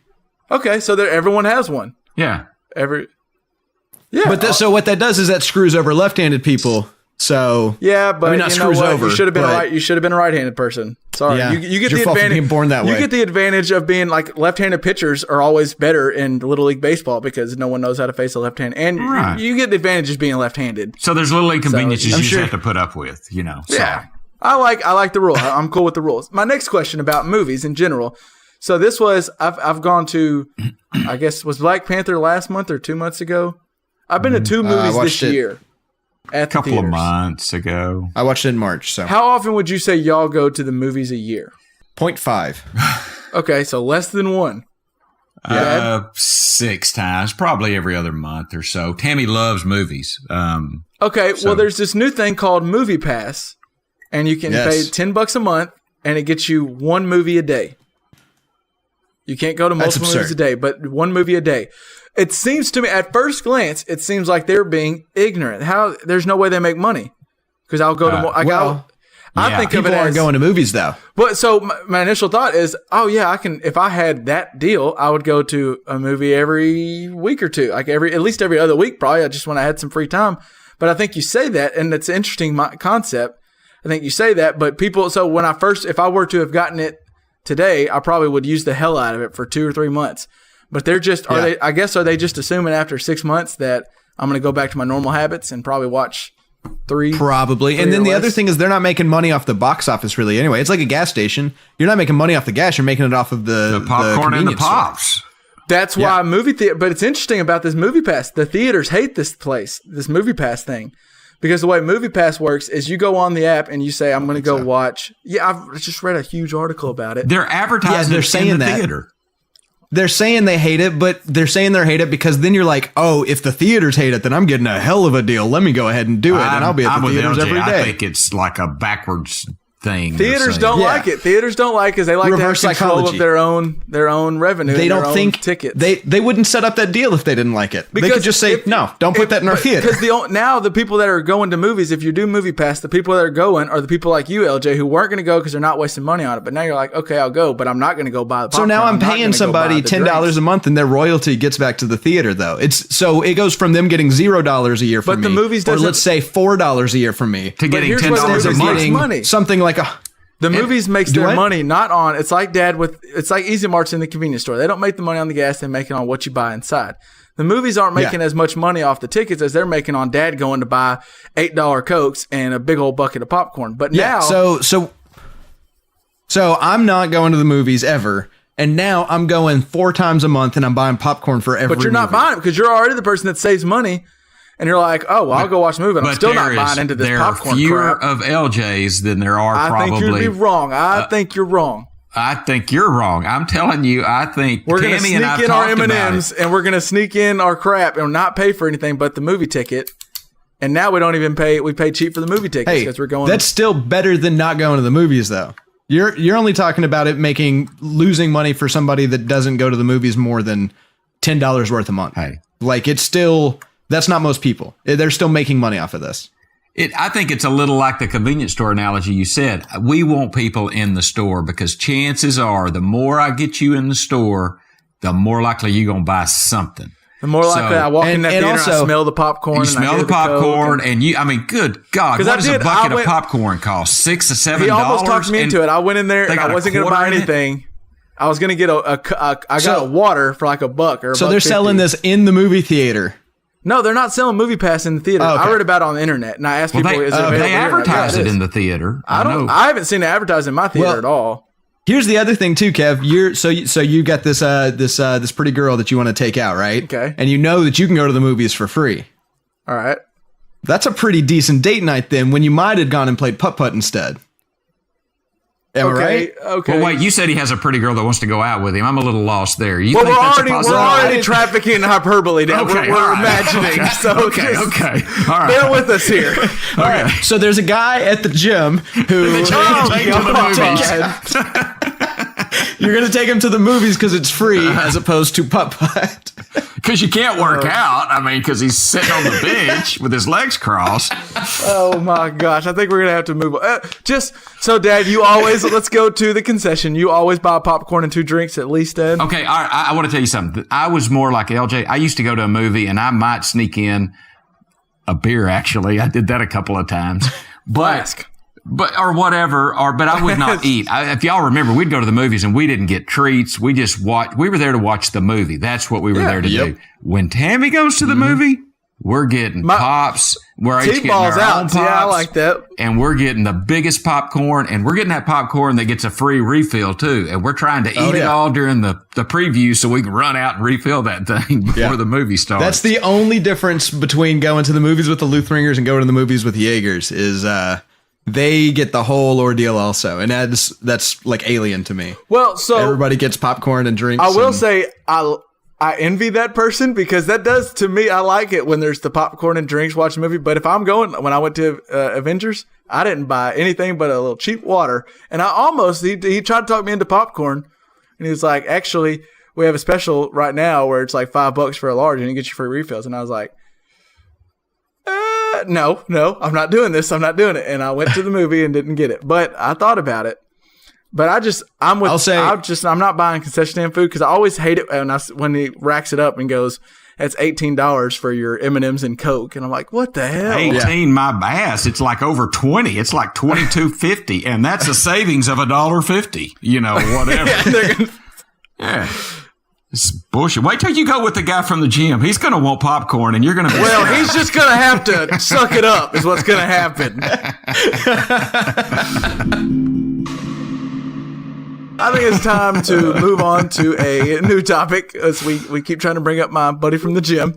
Okay, so everyone has one. Yeah. So what that does is that screws over left-handed people. So yeah, but not screws over. You should have been You should have been a right-handed person. Sorry, yeah, you get the advantage. Being born that way. You get the advantage of being like left-handed pitchers are always better in Little League baseball because no one knows how to face a left hand, and you get the advantage of being left-handed. So there's little inconveniences you just have to put up with, you know. Yeah, I like the rule. I'm cool with the rules. My next question about movies in general. So this was I've gone to, I guess was Black Panther last month or 2 months ago. I've been to 2 movies this year. A couple of months ago. I watched it in March. So how often would you say y'all go to the movies a year? 0.5. Okay, so less than 1. 6 times, probably every other month or so. Tammy loves movies. Well, there's this new thing called Movie Pass, and you can pay $10 a month, and it gets you 1 movie a day. You can't go to multiple movies a day, but 1 movie a day. It seems to me, at first glance, it seems like they're being ignorant. There's no way they make money because I'll go to. I think people of it aren't going to movies though. But so my initial thought is, I can. If I had that deal, I would go to a movie every week or two, like at least every other week, probably. Just when I had some free time. But I think you say that, and it's an interesting concept. I think you say that, but people. So if I were to have gotten it today, I probably would use the hell out of it for 2 or 3 months. But they're just, are they just assuming after 6 months that I'm going to go back to my normal habits and probably watch 3? Probably. And then the other thing is they're not making money off the box office really anyway. It's like a gas station. You're not making money off the gas. You're making it off of the popcorn and the pops. Store. That's why movie theater. But it's interesting about this Movie Pass. The theaters hate this Movie Pass thing. Because the way Movie Pass works is you go on the app and you say, I'm going to go watch. Yeah, I've just read a huge article about it. They're advertising they're saying in the that. theater. They're saying they hate it, but they're saying they hate it because then you're like, oh, if the theaters hate it, then I'm getting a hell of a deal. Let me go ahead and do it, and I'll be at the theaters every day. I think it's like a backwards thing. Theaters don't like it. Theaters don't like it because they like reverse to have control of their own revenue. They don't think tickets. They wouldn't set up that deal if they didn't like it. They could just say, no, don't put that in our theater. Because now the people that are going to movies, if you do Movie Pass, the people that are going are the people like you, LJ, who weren't going to go because they're not wasting money on it. But now you're like, okay, I'll go, but I'm not going to go buy the popcorn. So now I'm paying somebody $10 a month, and their royalty gets back to the theater, though. So it goes from them getting $0 a year from me, the movies or let's say $4 a year from me, to getting $10 a month. Something like the movies makes their money not on. It's like it's like Easy Marts in the convenience store. They don't make the money on the gas; they make it on what you buy inside. The movies aren't making as much money off the tickets as they're making on Dad going to buy $8 Cokes and a big old bucket of popcorn. But now, so I'm not going to the movies ever, and now I'm going 4 times a month, and I'm buying popcorn for every. But you're not buying it because you're already the person that saves money. And you're like, oh, well, I'll go watch a movie. And I'm still not buying into this popcorn crap. There are fewer of LJs than there are probably. I think you'd be wrong. I think you're wrong. I think you're wrong. I'm telling you, I think we're going to Tammy sneak in our M&Ms and we're going to sneak in our crap and not pay for anything but the movie ticket. And now we don't even pay. We pay cheap for the movie tickets because we're going. That's still better than not going to the movies, though. You're only talking about it losing money for somebody that doesn't go to the movies more than $10 worth a month. Hey, like it's still. That's not most people. They're still making money off of this. I think it's a little like the convenience store analogy you said. We want people in the store because chances are the more I get you in the store, the more likely you're going to buy something. The more likely I walk in that theater and I smell the popcorn. You smell the popcorn and you, I mean, good God, what does a bucket of popcorn cost? $6 or $7? He almost talked me into it. I went in there and I wasn't going to buy anything. I was going to get I got a water for like $1 or $1.50. So they're selling this in the movie theater. No, they're not selling Movie Pass in the theater. Oh, okay. I read about it on the internet, and I asked people, "Is it available?" They advertise it in the theater. I haven't seen it advertised in my theater at all. Here's the other thing too, Kev. You got this pretty girl that you want to take out, right? Okay. And you know that you can go to the movies for free. All right. That's a pretty decent date night then. When you might have gone and played putt-putt instead. Am I right? Okay. Well, wait. You said he has a pretty girl that wants to go out with him. I'm a little lost there. You well, think that's a we're possibility? already trafficking hyperbole now. Okay, we're imagining. Okay. So okay. All right. Bear with us here. All right. So there's a guy at the gym who You're going to take him to the movies because it's free as opposed to putt-putt. Because you can't work out. I mean, because he's sitting on the bench with his legs crossed. Oh, my gosh. I think we're going to have to move on. So, Dad, let's go to the concession. You always buy popcorn and 2 drinks at least, Dad? Okay, all right, I want to tell you something. I was more like LJ. I used to go to a movie, and I might sneak in a beer, actually. I did that a couple of times. But or whatever, but I would not eat. If y'all remember, we'd go to the movies and we didn't get treats. We just watched. We were there to watch the movie. That's what we were there to do. When Tammy goes to the movie, we're getting pops. We're each getting our own pops. Yeah, I like that. And we're getting the biggest popcorn, and we're getting that popcorn that gets a free refill too. And we're trying to eat it all during the preview so we can run out and refill that thing before the movie starts. That's the only difference between going to the movies with the Luthringers and going to the movies with the Jaegers is they get the whole ordeal also, and that's like alien to me. Well, so everybody gets popcorn and drinks. I will say I envy that person because that does to me. I like it when there's the popcorn and drinks watching a movie. But if I'm going, when I went to Avengers, I didn't buy anything but a little cheap water, and he tried to talk me into popcorn, and he was like, "Actually, we have a special right now where it's like $5 for a large, and you get your free refills." And I was like, No, I'm not doing this. I'm not doing it. And I went to the movie and didn't get it. But I thought about it. But I'm not buying concession stand food because I always hate it when he racks it up and goes, "That's $18 for your M&Ms and Coke." And I'm like, what the hell? 18, my ass. It's like over 20. It's like $22.50. And that's a savings of $1.50. You know, whatever. Yeah. It's bullshit. Wait till you go with the guy from the gym. He's going to want popcorn, and you're going to be... Well, he's just going to have to suck it up is what's going to happen. I think it's time to move on to a new topic as we keep trying to bring up my buddy from the gym.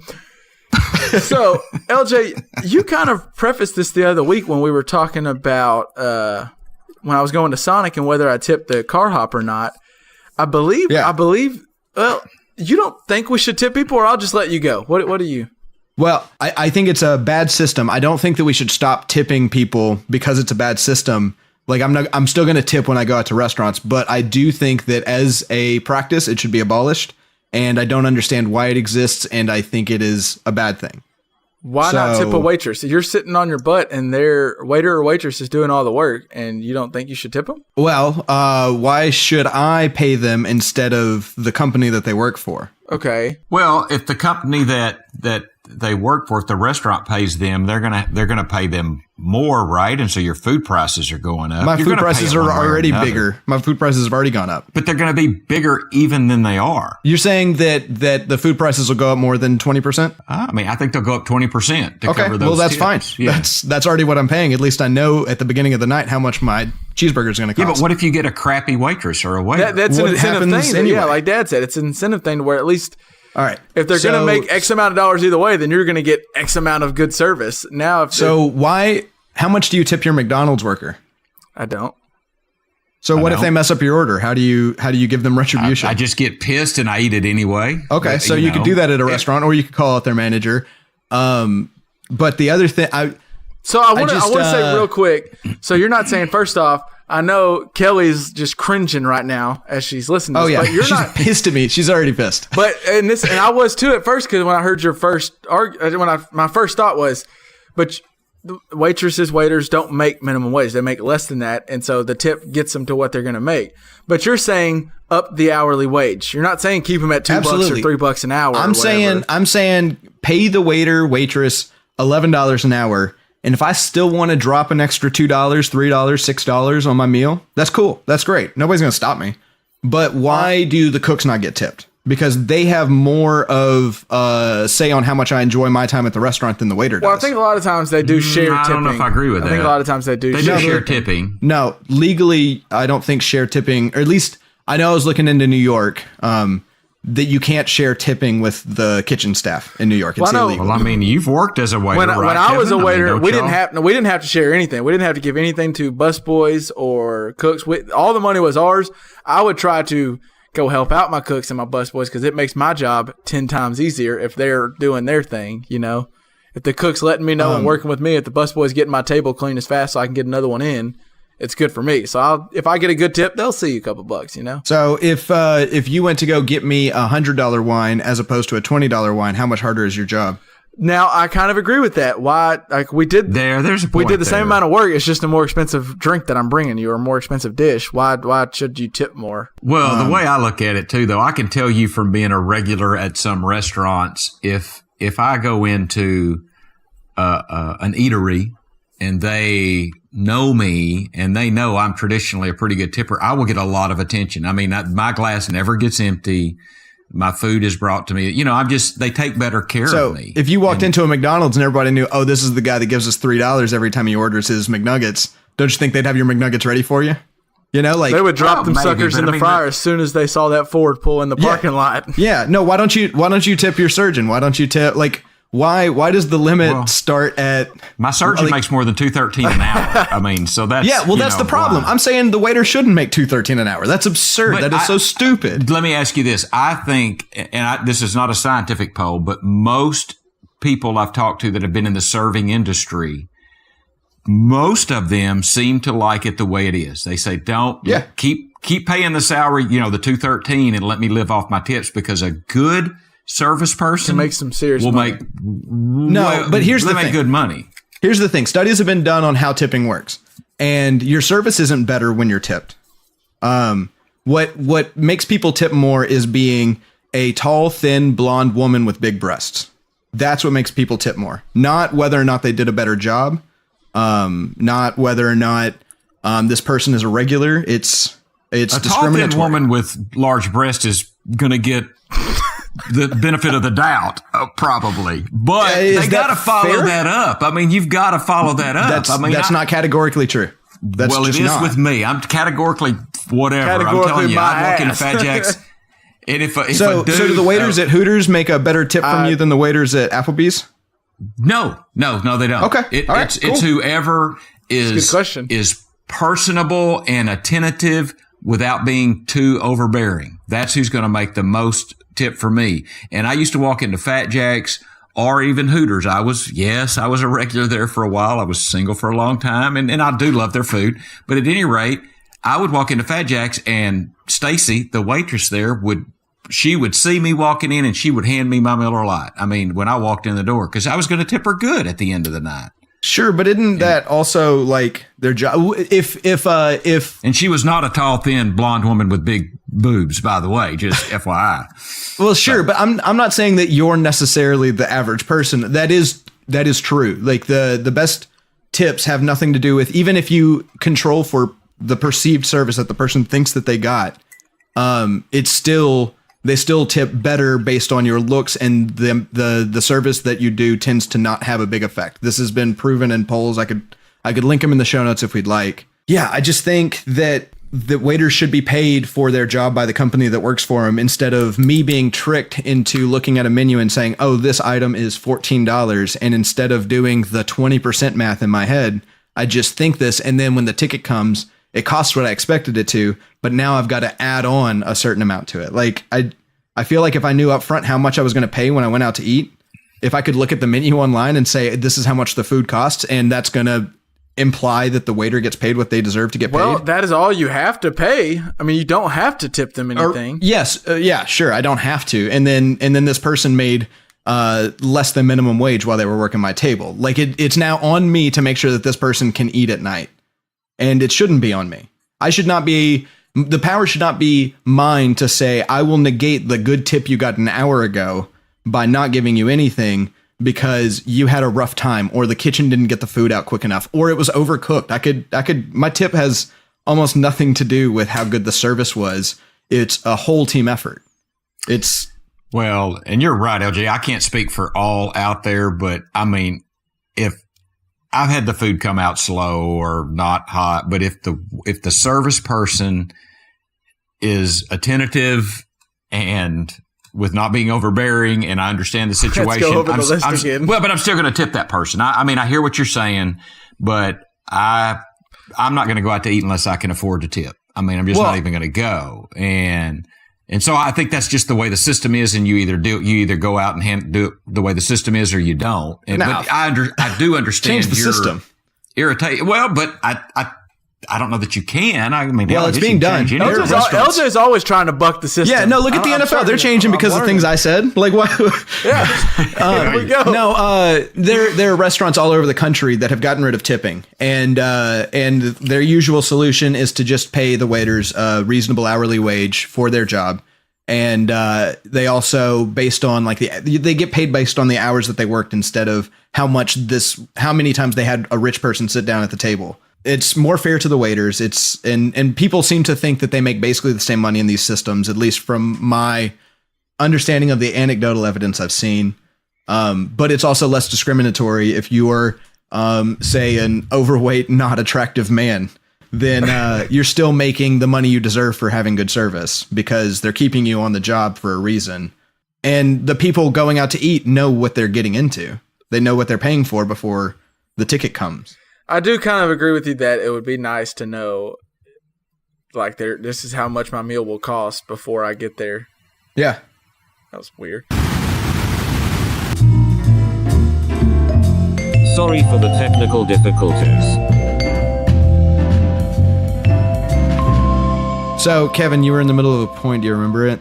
So, LJ, you kind of prefaced this the other week when we were talking about when I was going to Sonic and whether I tipped the car hop or not. I believe... Well, you don't think we should tip people, or I'll just let you go. What do you? Well, I think it's a bad system. I don't think that we should stop tipping people because it's a bad system. Like I'm still going to tip when I go out to restaurants, but I do think that as a practice, it should be abolished. And I don't understand why it exists, and I think it is a bad thing. Why not tip a waitress? You're sitting on your butt and their waiter or waitress is doing all the work and you don't think you should tip them? Well, why should I pay them instead of the company that they work for? Okay. Well, if the company that they work for, if the restaurant pays them, they're gonna pay them more, right? And so your food prices are going up. My food prices are already bigger. My food prices have already gone up. But they're going to be bigger even than they are. You're saying that the food prices will go up more than 20%? I mean, I think they'll go up 20% to cover those. Well, that's tips. fine. Yeah. That's already what I'm paying. At least I know at the beginning of the night how much my cheeseburger is going to cost. Yeah, but what if you get a crappy waitress or a waiter? That's an incentive thing. Anyway. Yeah, like Dad said, it's an incentive thing to where at least... All right. If they're going to make X amount of dollars either way, then you're going to get X amount of good service. Now, how much do you tip your McDonald's worker? I don't. So what if they mess up your order? How do you give them retribution? I just get pissed and I eat it anyway. Okay, so you could do that at a restaurant, or you could call out their manager. But the other thing, I want to say real quick. So you're not saying, first off, I know Kelly's just cringing right now as she's listening to this. Oh, yeah. But you're she's not pissed at me. She's already pissed. But, and I was too at first, because when I heard your first my first thought was, but waitresses, waiters don't make minimum wage. They make less than that. And so the tip gets them to what they're going to make. But you're saying up the hourly wage. You're not saying keep them at $2 or $3 an hour. I'm saying pay the waiter, waitress $11 an hour. And if I still want to drop an extra $2, $3, $6 on my meal, that's cool. That's great. Nobody's going to stop me. But why do the cooks not get tipped? Because they have more of say on how much I enjoy my time at the restaurant than the waiter does. Well, I think a lot of times they do share tipping. I don't know if I agree with that. I think a lot of times they do share tipping. No, legally, I don't think share tipping, or at least I know I was looking into New York, that you can't share tipping with the kitchen staff in New York. It's illegal. Well, I mean, you've worked as a waiter, when I was a waiter, we didn't have have to share anything. We didn't have to give anything to busboys or cooks. All the money was ours. I would try to go help out my cooks and my busboys because it makes my job 10 times easier if they're doing their thing. You know, if the cook's letting me know and working with me, if the busboy's getting my table clean as fast so I can get another one in, it's good for me. So if I get a good tip, they'll see you a couple bucks, you know? So if you went to go get me $100 wine as opposed to a $20 wine, how much harder is your job? Now, I kind of agree with that. Why? Like we did there's a point we did the same amount of work. It's just a more expensive drink that I'm bringing you, or a more expensive dish. Why should you tip more? Well, the way I look at it too, though, I can tell you from being a regular at some restaurants, if I go into an eatery and they know me and they know I'm traditionally a pretty good tipper, I will get a lot of attention. I mean, my glass never gets empty. My food is brought to me. You know, they take better care of me. If you walked into a McDonald's and everybody knew, oh, this is the guy that gives us $3 every time he orders his McNuggets, don't you think they'd have your McNuggets ready for you? You know, like they would drop them suckers in the fryer as soon as they saw that Ford pull in the parking lot. Yeah. No, why don't you tip your surgeon? Why don't you tip why does the limit start at my surgeon makes more than $2.13 an hour? I mean, so that's that's the problem. I'm saying the waiter shouldn't make $2.13 an hour. That's absurd. That is so stupid. Let me ask you this. I think, this is not a scientific poll, but most people I've talked to that have been in the serving industry, most of them seem to like it the way it is. They say, keep paying the salary, the $2.13 and let me live off my tips, because a good service person make some serious money. But here's the thing. They make good money. Here's the thing. Studies have been done on how tipping works, and your service isn't better when you're tipped. What makes people tip more is being a tall, thin, blonde woman with big breasts. That's what makes people tip more. Not whether or not they did a better job. Not whether or not this person is a regular. It's discriminatory. A tall, thin woman with large breasts is going to get the benefit of the doubt, probably, but they got to follow that up. I mean, you've got to follow that up. That's not categorically true. It is with me. I'm categorically whatever. I'm telling you, I walk into Fat Jack's, and if so do the waiters at Hooters make a better tip from you than the waiters at Applebee's? No, they don't. Okay, it's whoever is personable and attentive without being too overbearing. That's who's going to make the most tip for me. And I used to walk into Fat Jack's or even Hooters. I was a regular there for a while. I was single for a long time, and I do love their food. But at any rate, I would walk into Fat Jack's, and Stacy, the waitress there, would see me walking in, and she would hand me my Miller Lite. I mean, when I walked in the door, because I was going to tip her good at the end of the night. Sure, but isn't that also like their job? If and she was not a tall, thin, blonde woman with big boobs, by the way, just FYI. Well, sure, but I'm not saying that you're necessarily the average person. That is true. Like the best tips have nothing to do with, even if you control for the perceived service that the person thinks that they got. They still tip better based on your looks, and the service that you do tends to not have a big effect. This has been proven in polls. I could link them in the show notes if we'd like. Yeah, I just think that the waiters should be paid for their job by the company that works for them, instead of me being tricked into looking at a menu and saying, oh, this item is $14. And instead of doing the 20% math in my head, I just think this. And then when the ticket comes, it costs what I expected it to, but now I've got to add on a certain amount to it. Like I feel like if I knew up front how much I was going to pay when I went out to eat, if I could look at the menu online and say, this is how much the food costs, and that's going to imply that the waiter gets paid what they deserve to get paid. Well, that is all you have to pay. I mean, you don't have to tip them anything. Yeah, sure. I don't have to. And then this person made less than minimum wage while they were working my table. Like it's now on me to make sure that this person can eat at night. And it shouldn't be on me. The power should not be mine to say, I will negate the good tip you got an hour ago by not giving you anything because you had a rough time, or the kitchen didn't get the food out quick enough, or it was overcooked. My tip has almost nothing to do with how good the service was. It's a whole team effort. Well, and you're right, LJ. I can't speak for all out there, but I mean, if I've had the food come out slow or not hot, but if the service person is attentive and with not being overbearing, and I understand the situation, let's go over the list again. Well, but I'm still going to tip that person. I mean, I hear what you're saying, but I'm not going to go out to eat unless I can afford to tip. I mean, I'm just not even going to go. And so I think that's just the way the system is, and you either go out and do it the way the system is, or you don't. But I do understand change the system. Irritated. Well, but I don't know that you can. I mean, well, it's being done. LJ's always trying to buck the system. Yeah, no, look at the NFL. They're changing because of things I said. Like, what? Yeah, here we go. No, there are restaurants all over the country that have gotten rid of tipping, and their usual solution is to just pay the waiters a reasonable hourly wage for their job, and they also based on like they get paid based on the hours that they worked instead of how many times they had a rich person sit down at the table. It's more fair to the waiters. And people seem to think that they make basically the same money in these systems, at least from my understanding of the anecdotal evidence I've seen. But it's also less discriminatory if you are, say, an overweight, not attractive man. Then you're still making the money you deserve for having good service because they're keeping you on the job for a reason. And the people going out to eat know what they're getting into. They know what they're paying for before the ticket comes. I do kind of agree with you that it would be nice to know, like, this is how much my meal will cost before I get there. Yeah. That was weird. Sorry for the technical difficulties. So, Kevin, you were in the middle of a point. Do you remember it?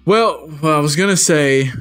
Well, I was going to say...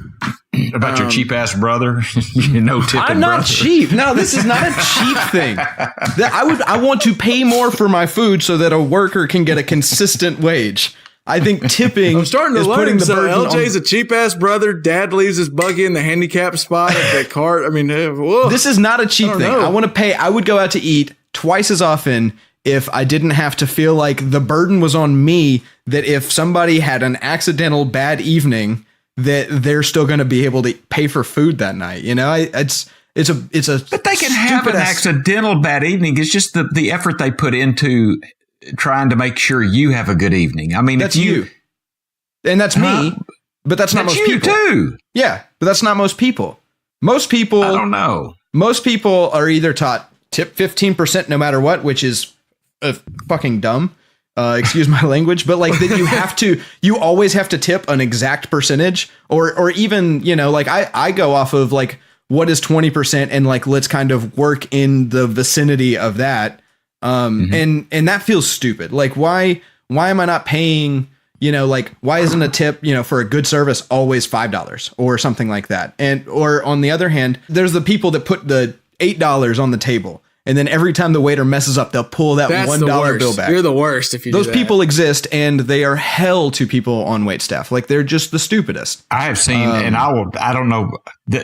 about your cheap ass brother, tipping. I'm not brother. cheap. No, this is not a cheap thing. I want to pay more for my food so that a worker can get a consistent wage. I think tipping. I'm starting to is learn. putting the So burden LJ's a cheap ass brother. Dad leaves his buggy in the handicap spot at the cart. I mean, whoa. This is not a cheap thing. I want to pay. I would go out to eat twice as often if I didn't have to feel like the burden was on me. That if somebody had an accidental bad evening, that they're still going to be able to pay for food that night. You know, it's a. But they can have an accidental bad evening. It's just the effort they put into trying to make sure you have a good evening. I mean, that's you, and that's me. But that's not most people too. Yeah, but that's not most people. Most people, I don't know. Most people are either taught tip 15% no matter what, which is fucking dumb. Excuse my language, but like that you always have to tip an exact percentage or even, like I go off of like, what is 20% and like, let's kind of work in the vicinity of that. And that feels stupid. Like, why am I not paying, like, why isn't a tip, for a good service always $5 or something like that? Or on the other hand, there's the people that put the $8 on the table. And then every time the waiter messes up, they'll pull that $1 bill back. You're the worst if you do that. Those people exist, and they are hell to people on wait staff. Like, they're just the stupidest. I have seen, and I don't know,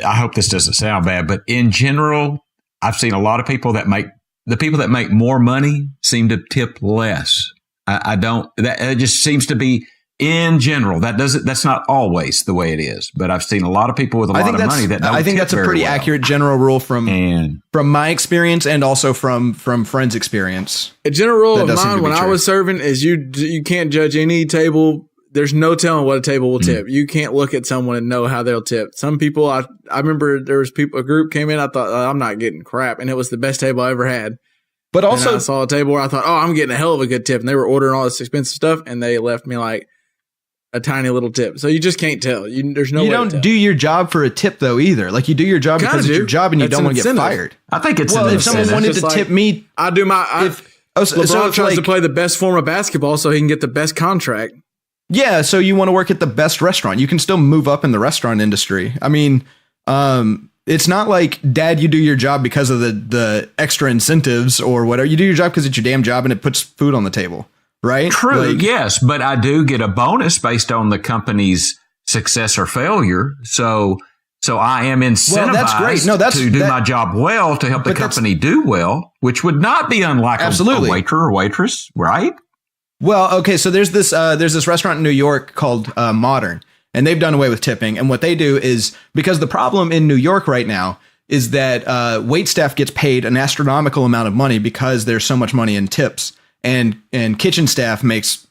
I hope this doesn't sound bad, but in general, I've seen a lot of people that make more money seem to tip less. It just seems to be in general. That's not always the way it is, but I've seen a lot of people with a lot of money that don't. I think tip that's a pretty accurate general rule from my experience and also from friends' experience. A general rule of mine when I was serving is you can't judge any table. There's no telling what a table will tip. You can't look at someone and know how they'll tip. Some people, I remember there was a group came in. I thought I'm not getting crap, and it was the best table I ever had. But also, I saw a table where I thought, I'm getting a hell of a good tip, and they were ordering all this expensive stuff, and they left me like a tiny little tip. So you just can't tell. There's no way to tell. You don't do your job for a tip though either. Like, you do your job because it's your job and you don't want to get fired. I think it's if someone wanted to tip me, I do my. LeBron tries to play the best form of basketball so he can get the best contract. Yeah, so you want to work at the best restaurant. You can still move up in the restaurant industry. I mean, it's not like, Dad, you do your job because of the extra incentives or whatever. You do your job because it's your damn job and it puts food on the table. Right? True, yes, but I do get a bonus based on the company's success or failure. So I am incentivized to do my job well to help the company do well, which would not be unlike a waiter or waitress, right? Well, okay, so there's this restaurant in New York called Modern, and they've done away with tipping. And what they do is, because the problem in New York right now is that wait staff gets paid an astronomical amount of money because there's so much money in tips. And kitchen staff makes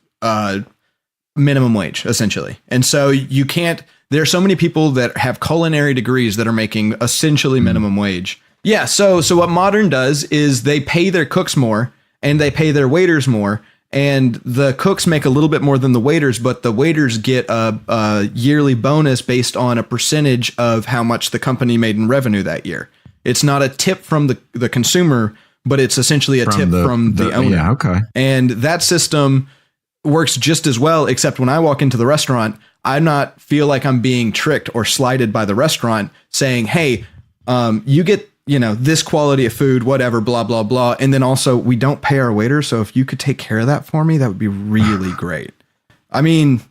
minimum wage, essentially. And so you can't, there are so many people that have culinary degrees that are making essentially minimum wage. Yeah, so what Modern does is they pay their cooks more and they pay their waiters more. And the cooks make a little bit more than the waiters, but the waiters get a yearly bonus based on a percentage of how much the company made in revenue that year. It's not a tip from the consumer, but it's essentially a tip from the owner. Yeah, okay. And that system works just as well, except when I walk into the restaurant, I not feel like I'm being tricked or slighted by the restaurant saying, hey, you get, this quality of food, whatever, blah, blah, blah. And then also we don't pay our waiters. So if you could take care of that for me, that would be really great. I mean,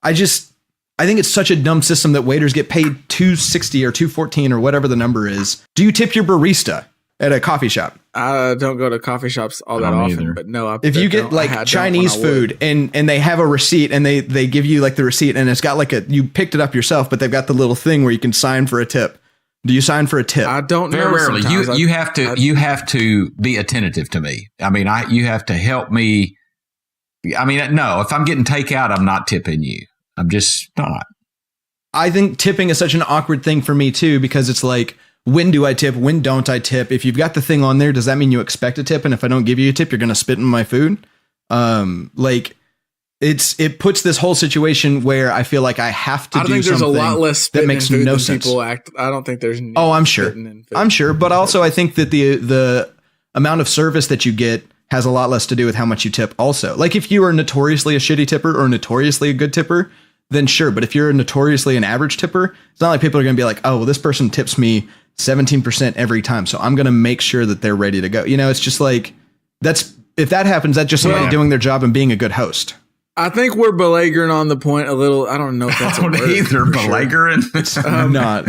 I think it's such a dumb system that waiters get paid $2.60 or $2.14 or whatever the number is. Do you tip your barista at a coffee shop? I don't go to coffee shops all that often, but no. If you get like Chinese food and they have a receipt and they give you like the receipt and it's got like you picked it up yourself, but they've got the little thing where you can sign for a tip. Do you sign for a tip? I don't know. Very rarely. You have to be attentive to me. I mean, you have to help me. I mean, no, if I'm getting takeout, I'm not tipping you. I'm just not. I think tipping is such an awkward thing for me too, because it's like, when do I tip? When don't I tip? If you've got the thing on there, does that mean you expect a tip? And if I don't give you a tip, you're going to spit in my food? It puts this whole situation where I feel like I have to do something. I think there's a lot less spit that makes no sense. People act. I don't think there's. Oh, I'm sure. I'm sure. But also I think that the amount of service that you get has a lot less to do with how much you tip also. Like if you are notoriously a shitty tipper or notoriously a good tipper, then sure. But if you're notoriously an average tipper, it's not like people are going to be like, oh, well, this person tips me 17% every time, so I'm going to make sure that they're ready to go. It's just like, if that happens, that's just somebody doing their job and being a good host. I think we're belaboring on the point a little. I don't know if that's a word. Either belaboring. Not.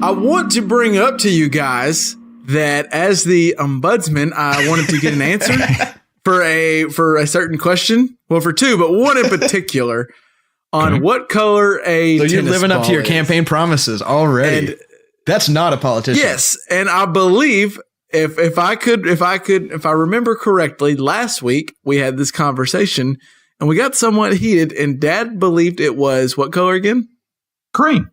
I want to bring up to you guys that as the ombudsman, I wanted to get an answer for a certain question. Well, for two, but one in particular. On what color a tennis ball is. So you're living up to your campaign promises already. And that's not a politician. Yes, and I believe if I remember correctly, last week we had this conversation and we got somewhat heated. And Dad believed it was what color again? Green.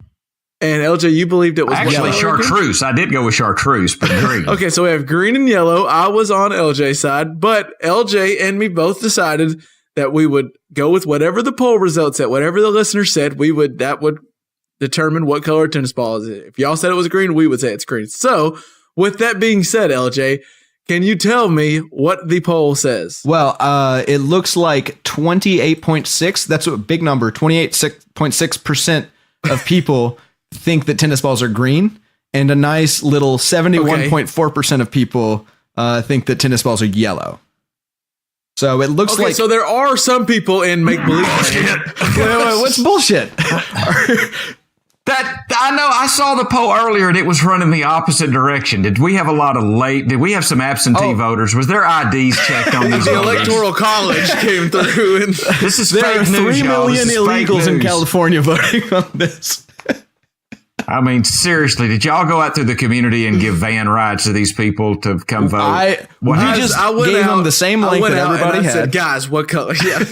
And LJ, you believed it was actually chartreuse. I did go with chartreuse, but green. Okay, so we have green and yellow. I was on LJ's side, but LJ and me both decided that we would go with whatever the poll results said, whatever the listener said, that would determine what color tennis ball is. If y'all said it was green, we would say it's green. So with that being said, LJ, can you tell me what the poll says? Well, it looks like 28.6. That's a big number. 28.6% of people think that tennis balls are green, and a nice little 71.4% of people think that tennis balls are yellow. So it looks like. So there are some people in make believe. Wait, what's bullshit? That I know. I saw the poll earlier and it was running the opposite direction. Did we have a lot of did we have some absentee voters? Was their IDs checked on these? The Electoral College came through, and this is there fake are 3 news, million illegals in California voting on this. I mean, seriously, did y'all go out through the community and give van rides to these people to come vote? I gave them the same link that everybody had. Said, guys, what color? Yeah.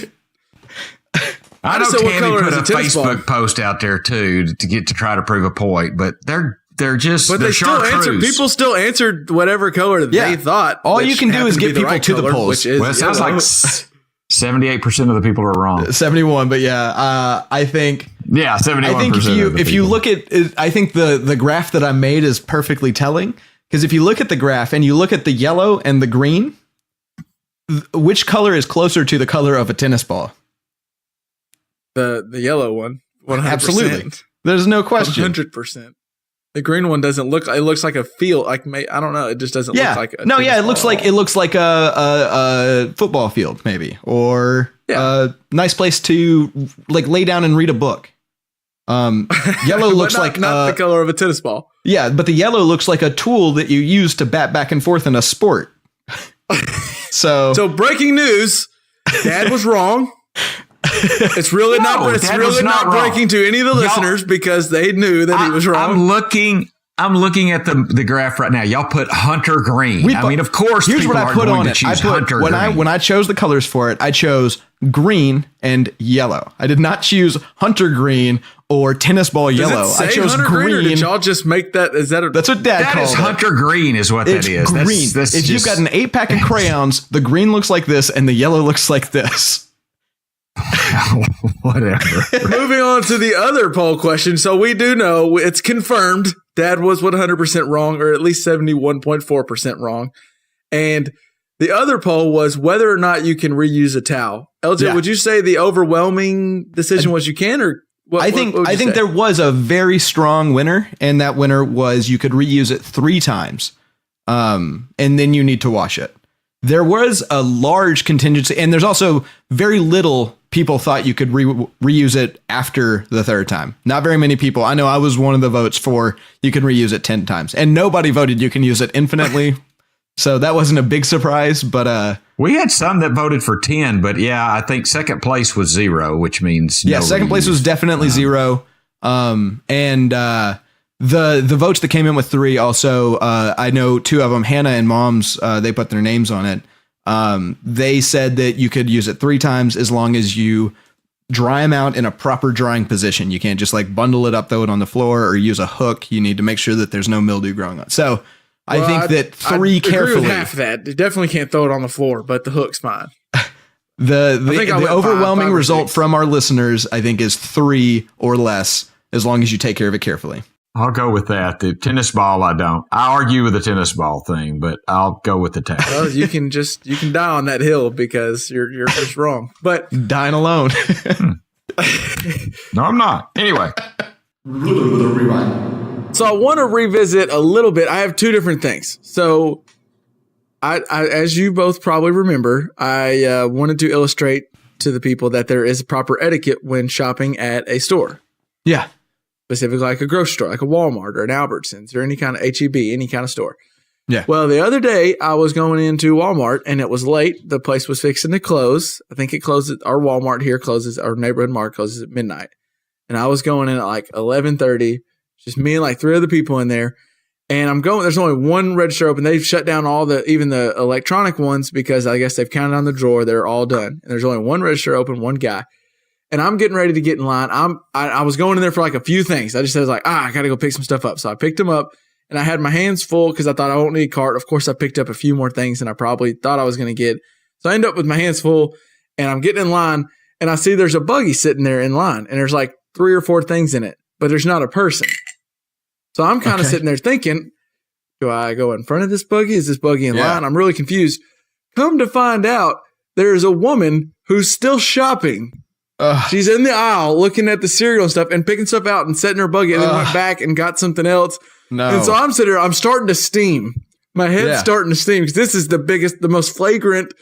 I know Tammy put a Facebook post out there too to try to prove a point, but they're just. But they still answered. People still answered whatever color they thought. All you can do is get people to the polls. Which is, well, it sounds like 78% of the people are wrong. 71, but I think. Yeah, 71%. I think if you look at, I think the graph that I made is perfectly telling, because if you look at the graph and you look at the yellow and the green, which color is closer to the color of a tennis ball? The yellow one, 100%. Absolutely. There's no question. 100%. The green one doesn't look. It looks like a field. I don't know. It just doesn't look like. It looks like a football field maybe, or a nice place to like lay down and read a book. Yellow looks not the color of a tennis ball. Yeah, but the yellow looks like a tool that you use to bat back and forth in a sport. So breaking news: Dad was wrong. It's really not breaking to any of the listeners because they knew that he was wrong. I'm looking at the graph right now. Y'all put Hunter Green. I mean, of course, here's what I put on it. When I chose the colors for it, I chose green and yellow. I did not choose Hunter Green or tennis ball yellow. I chose Hunter green. Or did y'all just make that? That's what Dad called it. Hunter Green is what that is. Green. If you've got an 8-pack of crayons, the green looks like this and the yellow looks like this. Whatever. Moving on to the other poll question. So we do know it's confirmed Dad was 100% wrong, or at least 71.4% wrong. And the other poll was whether or not you can reuse a towel. LJ, would you say the overwhelming decision was you can, or what? I think there was a very strong winner, and that winner was you could reuse it 3 times, and then you need to wash it. There was a large contingency, and there's also very little people thought you could reuse it after the 3rd time. Not very many people. I know I was one of the votes for you can reuse it 10 times, and nobody voted you can use it infinitely. So that wasn't a big surprise, but we had some that voted for 10, but yeah, I think second place was 0, which means second place was definitely 0. The votes that came in with 3 also, I know 2 of them, Hannah and Mom's, they put their names on it. They said that you could use it 3 times as long as you dry them out in a proper drying position. You can't just like bundle it up, throw it on the floor, or use a hook. You need to make sure that there's no mildew growing on. So I think that 3 carefully. Agree with half of that. You definitely can't throw it on the floor, but the hook's fine. The overwhelming result from our listeners, I think, is 3 or less, as long as you take care of it carefully. I'll go with that. The tennis ball, I don't. I argue with the tennis ball thing, but I'll go with the towel. Well, you can die on that hill because you're just wrong. But dying alone. No, I'm not. Anyway. So I want to revisit a little bit. I have 2 different things. So I as you both probably remember, I wanted to illustrate to the people that there is proper etiquette when shopping at a store. Yeah. Specifically like a grocery store, like a Walmart or an Albertsons or any kind of H-E-B, any kind of store. Yeah. Well, the other day I was going into Walmart and it was late. The place was fixing to close. I think it closes. Our Walmart here closes. Our neighborhood mart closes at midnight. And I was going in at like 11:30. Just me and like 3 other people in there. And I'm going, there's only one register open. They've shut down even the electronic ones because I guess they've counted on the drawer. They're all done. And there's only one register open, one guy. And I'm getting ready to get in line. I was going in there for like a few things. I was like, I got to go pick some stuff up. So I picked them up and I had my hands full because I thought I won't need a cart. Of course, I picked up a few more things than I probably thought I was going to get. So I end up with my hands full and I'm getting in line and I see there's a buggy sitting there in line and there's like 3 or 4 things in it, but there's not a person. So I'm kind of sitting there thinking, do I go in front of this buggy? Is this buggy in line? I'm really confused. Come to find out, there's a woman who's still shopping. She's in the aisle looking at the cereal and stuff and picking stuff out and setting her buggy and then went back and got something else. No. And so I'm sitting there, I'm starting to steam. My head's starting to steam because this is the most flagrant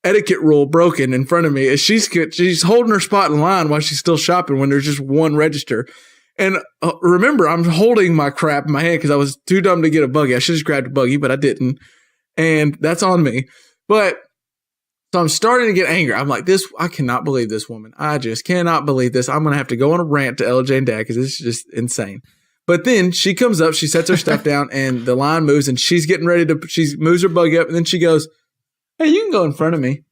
etiquette rule broken in front of me. Is she's holding her spot in line while she's still shopping when there's just one register. And remember, I'm holding my crap in my hand because I was too dumb to get a buggy. I should have just grabbed a buggy, but I didn't. And that's on me. But so I'm starting to get angry. I'm like, I cannot believe this woman. I just cannot believe this. I'm going to have to go on a rant to LJ and Dad because this is just insane. But then she comes up, she sets her stuff down, and the line moves, and she's getting ready she moves her buggy up, and then she goes, hey, you can go in front of me.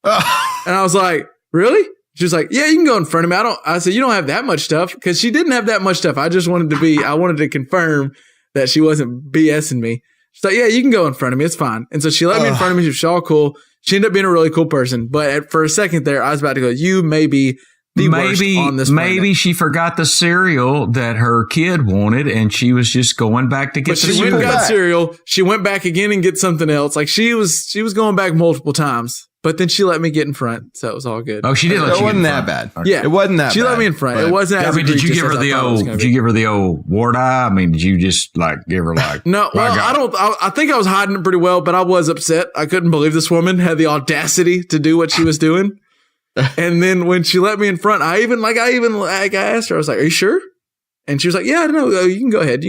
And I was like, really? She was like, yeah, you can go in front of me. I said, you don't have that much stuff because she didn't have that much stuff. I wanted to confirm that she wasn't BSing me. She's like, yeah, you can go in front of me. It's fine. And so she let me in front of me. She was all cool. She ended up being a really cool person. But for a second there, I was about to go, you may be the worst on this planet. Maybe she forgot the cereal that her kid wanted and she was just going back to get the cereal. She went and got cereal. She went back again and get something else. Like she was going back multiple times. But then she let me get in front, so it was all good. Oh, she did let you get in front. It wasn't that bad. Yeah. It wasn't that bad. She let me in front. It wasn't as did you give her the old wart eye? I mean, did you just like give her like No, well, I think I was hiding it pretty well, but I was upset. I couldn't believe this woman had the audacity to do what she was doing. And then when she let me in front, I asked her, I was like, are you sure? And she was like, yeah, I don't know. You can go ahead.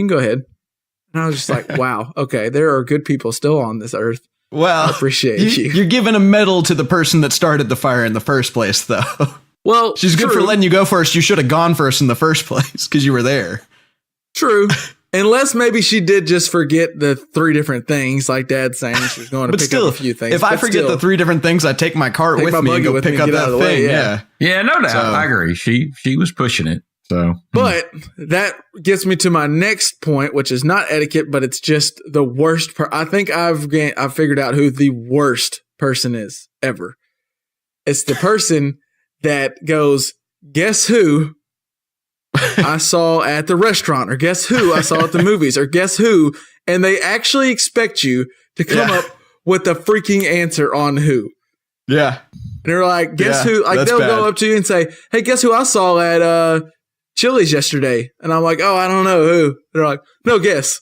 And I was just like, wow, okay, there are good people still on this earth. Well, I appreciate you. You're giving a medal to the person that started the fire in the first place, though. Well, she's good for letting you go first. You should have gone first in the first place because you were there. True. Unless maybe she did just forget the 3 different things, like Dad's saying she was going to pick up a few things. If I forget the 3 different things, I take my cart with me and go pick up that thing. Yeah, no doubt. So, I agree. She was pushing it. So, but that gets me to my next point, which is not etiquette, but it's just the worst. I think I've figured out who the worst person is ever. It's the person that goes, guess who? I saw at the restaurant, or guess who I saw at the movies, or guess who, and they actually expect you to come up with a freaking answer on who. Yeah. And they're like, guess who? Like they'll go up to you and say, hey, guess who I saw at Chili's yesterday? And I'm like, oh, I don't know who. They're like, no, guess.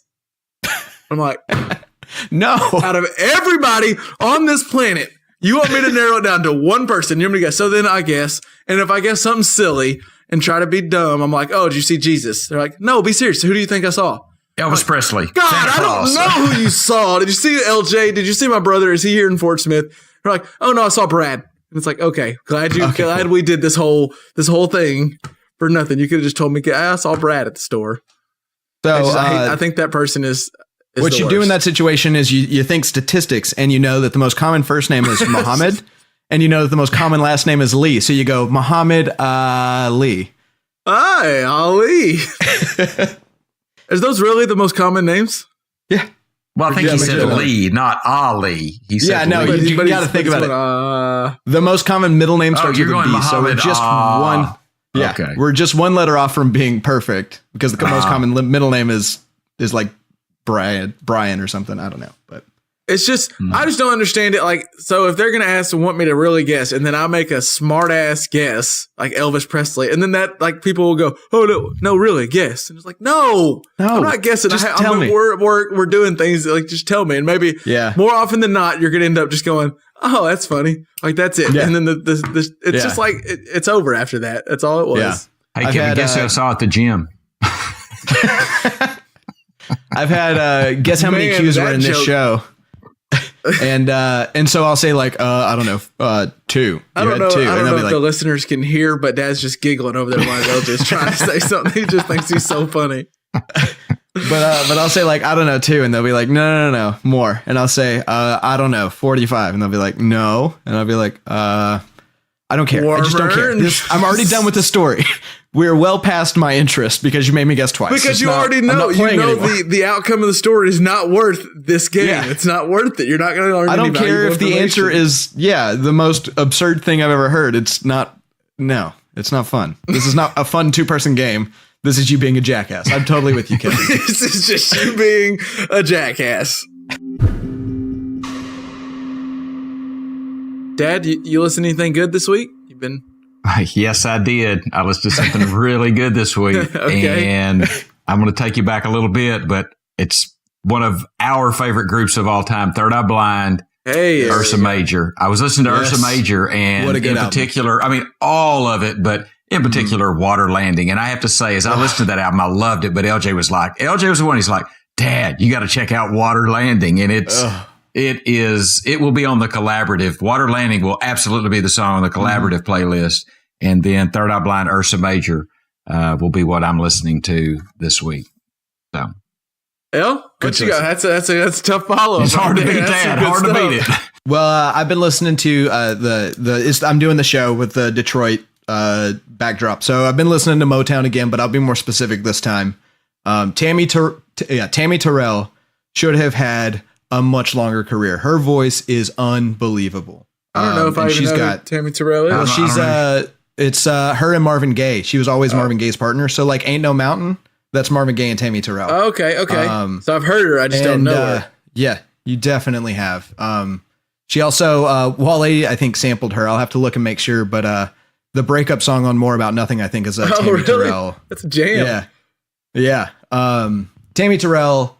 I'm like, no. Out of everybody on this planet, you want me to narrow it down to one person. You want me to guess. So then I guess. And if I guess something silly and try to be dumb, I'm like, oh, did you see Jesus? They're like, no, be serious. Who do you think I saw? Elvis Presley. God, I don't know who you saw. Did you see LJ? Did you see my brother? Is he here in Fort Smith? They're like, oh no, I saw Brad. And it's like, okay, glad we did this whole thing for nothing. You could have just told me, I saw Brad at the store. So I think that person is what you do in that situation is you think statistics, and you know that the most common first name is Muhammad, and you know that the most common last name is Lee. So you go Muhammad Ali. Hi, Ali. Is those really the most common names? Yeah. Well, I think he said Lee, not Ali. He said Lee. You got to think about it. The most common middle name starts with a B, so we're just one. Yeah, okay. We're just one letter off from being perfect because the most common middle name is like Brian or something. I don't know, but it's just I just don't understand it. Like, so if they're gonna want me to really guess, and then I make a smart ass guess like Elvis Presley, and then that like people will go, oh no, really guess, and it's like no, I'm not guessing. Just tell me. We're doing things like just tell me, and maybe more often than not you're gonna end up just going, oh, that's funny, like that's it, and then it's just like it's over after that. That's all it was. Yeah. Hey, Kevin, guess who I saw at the gym? I've had guess how many cues were in this show. And so I'll say like I don't know 2. I don't know if the listeners can hear, but Dad's just giggling over there while LJ's trying to say something. He just thinks he's so funny. But I'll say like I don't know 2, and they'll be like no more, and I'll say I don't know 45, and they'll be like no, and I'll be like I don't care. I just don't care. I'm already done with the story. We're well past my interest because you made me guess twice. Because you already know, the outcome of the story is not worth this game. Yeah. It's not worth it. You're not going to learn. I don't care if the answer is the most absurd thing I've ever heard. It's not. No, it's not fun. This is not a fun 2-person game. This is you being a jackass. I'm totally with you, Kevin. This is just you being a jackass. Dad, you listen to anything good this week? You've been. Yes, I did. I listened to something really good this week. Okay. And I'm going to take you back a little bit, but it's one of our favorite groups of all time, Third Eye Blind, Ursa Major. I was listening to Ursa Major, and in particular, I mean, all of it, but in particular, Water Landing. And I have to say, as I listened to that album, I loved it, but LJ was the one, he's like, Dad, you got to check out Water Landing. And it will be on the collaborative. Water Landing will absolutely be the song on the collaborative playlist. And then Third Eye Blind, Ursa Major will be what I'm listening to this week. So, what you got? That's a tough follow. It's hard to beat that. Hard to beat it. Well, I've been listening to I'm doing the show with the Detroit backdrop. So I've been listening to Motown again, but I'll be more specific this time. Tammy Terrell should have had a much longer career. Her voice is unbelievable. I don't know if I even know who Tammy Terrell is. Well, she's it's her and Marvin Gaye. She was always Marvin Gaye's partner. So like Ain't No Mountain, that's Marvin Gaye and Tammy Terrell. Okay. So I've heard her. I just don't know her. Yeah, you definitely have. She also Wale, I think, sampled her. I'll have to look and make sure. But the breakup song on More About Nothing, I think, is Tammy really? Terrell. That's a jam. Yeah. Tammy Terrell.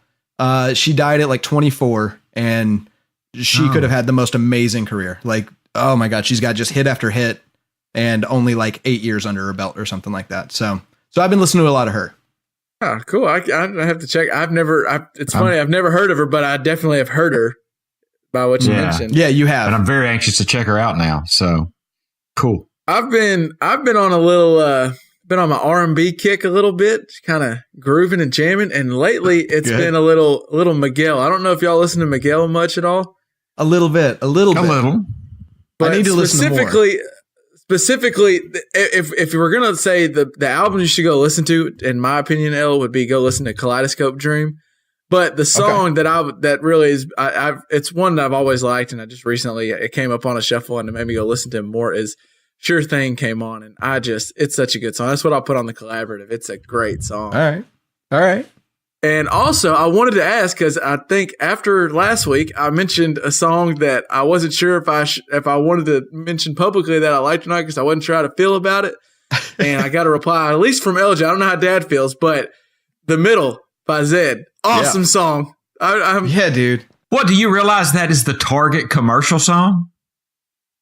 She died at like 24, and she could have had the most amazing career. Like, oh my God, she's got just hit after hit, and only like 8 years under her belt or something like that. So I've been listening to a lot of her. Oh, cool. I have to check. It's funny. I've never heard of her, but I definitely have heard her by what you mentioned. Yeah, you have. And I'm very anxious to check her out now. So cool. I've been on a little, been on my R&B kick a little bit, kind of grooving and jamming. And lately it's been a little Miguel. I don't know if y'all listen to Miguel much at all. A little bit. But I need to listen to more. Specifically, if you were going to say the album you should go listen to, in my opinion, would be go listen to Kaleidoscope Dream. But the song that really is, it's one that I've always liked, and I just recently, it came up on a shuffle and it made me go listen to him more, is Sure Thing came on, and it's such a good song. That's what I'll put on the collaborative. It's a great song. All right. And also, I wanted to ask, because I think after last week, I mentioned a song that I wasn't sure if I wanted to mention publicly that I liked or not, because I wasn't sure how to feel about it. And I got a reply, at least from LJ. I don't know how Dad feels, but The Middle by Zed. Awesome song. Yeah, dude. What, do you realize that is the Target commercial song?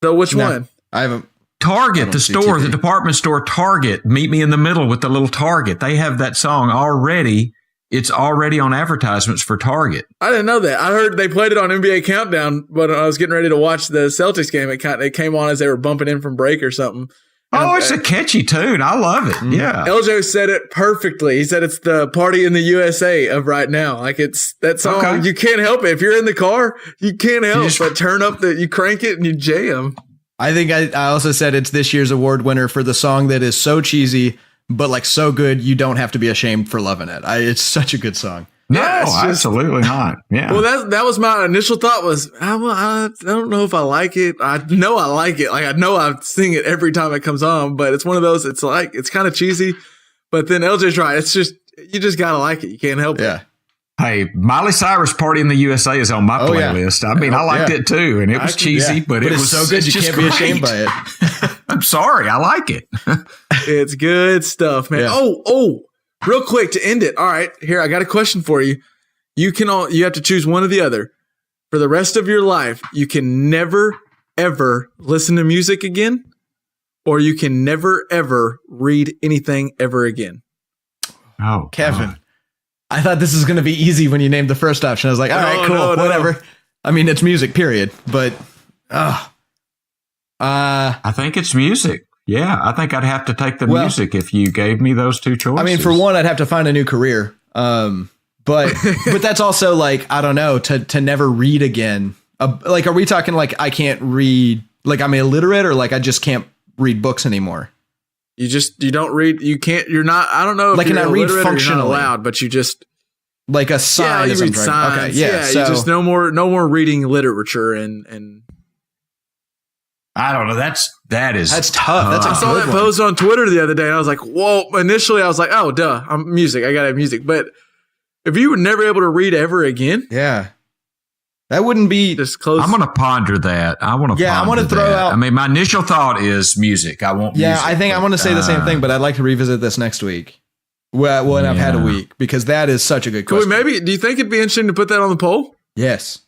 So which one? I haven't. Target, the store, the department store, Target. Meet me in the middle with the little Target. They have that song already. It's already on advertisements for Target. I didn't know that. I heard they played it on NBA Countdown, but I was getting ready to watch the Celtics game. It came on as they were bumping in from break or something. Oh, it's a catchy tune. I love it. Yeah. LJ said it perfectly. He said it's the party in the USA of right now. Like, it's that song. Okay. You can't help it. If you're in the car, you can't help but turn up you crank it and you jam. I think I also said it's this year's award winner for the song that is so cheesy, but like so good, you don't have to be ashamed for loving it. It's such a good song. No, absolutely not. Yeah. Well, that was my initial thought was, I don't know if I like it. I know I like it. Like, I know I sing it every time it comes on, but it's one of those, it's kind of cheesy, but then LJ's right. It's just, you just got to like it. You can't help it. Hey, Miley Cyrus Party in the USA is on my playlist. I mean, I liked it too, and it was cheesy, but it was so good you can't be ashamed by it. I'm sorry, I like it. It's good stuff, man. Yeah. Oh, real quick to end it. All right, here, I got a question for you. You have to choose one or the other. For the rest of your life, you can never, ever listen to music again, or you can never, ever read anything ever again. Oh, Kevin. I thought this was going to be easy when you named the first option. I was like, all right, cool, whatever. No. I mean, it's music, period. But, I think it's music. Yeah, I think I'd have to take the music if you gave me those two choices. I mean, for one, I'd have to find a new career. But that's also like, I don't know, to never read again. Like, are we talking like I can't read, like I'm illiterate, or like I just can't read books anymore? You don't read. You can't. You're not. I don't know if you're illiterate or you're not allowed, but you just like a sign. Yeah, you read signs. Okay, yeah. So, you just no more reading literature and. I don't know. That's tough. I saw that post on Twitter the other day, and I was like, "Whoa!" Initially, I was like, "Oh, duh, I'm music. I gotta have music." But if you were never able to read ever again, that wouldn't be just close. I'm going to ponder that. I want to throw out. I mean, my initial thought is music. I want. Yeah, music, I think I want to say the same thing, but I'd like to revisit this next week. When I've had a week, because that is such a good question. Do you think it'd be interesting to put that on the poll? Yes.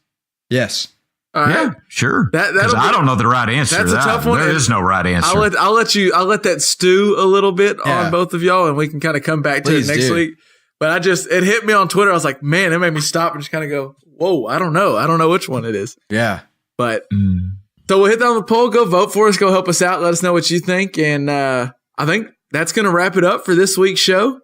All right. Yeah, sure. I don't know the right answer. That's a tough one. There is no right answer. I'll let that stew a little bit on both of y'all, and we can kind of come back to it next week. But it hit me on Twitter. I was like, man, it made me stop and just kind of go, whoa, I don't know which one it is. Yeah. But so we'll hit that on the poll. Go vote for us. Go help us out. Let us know what you think. And I think that's going to wrap it up for this week's show.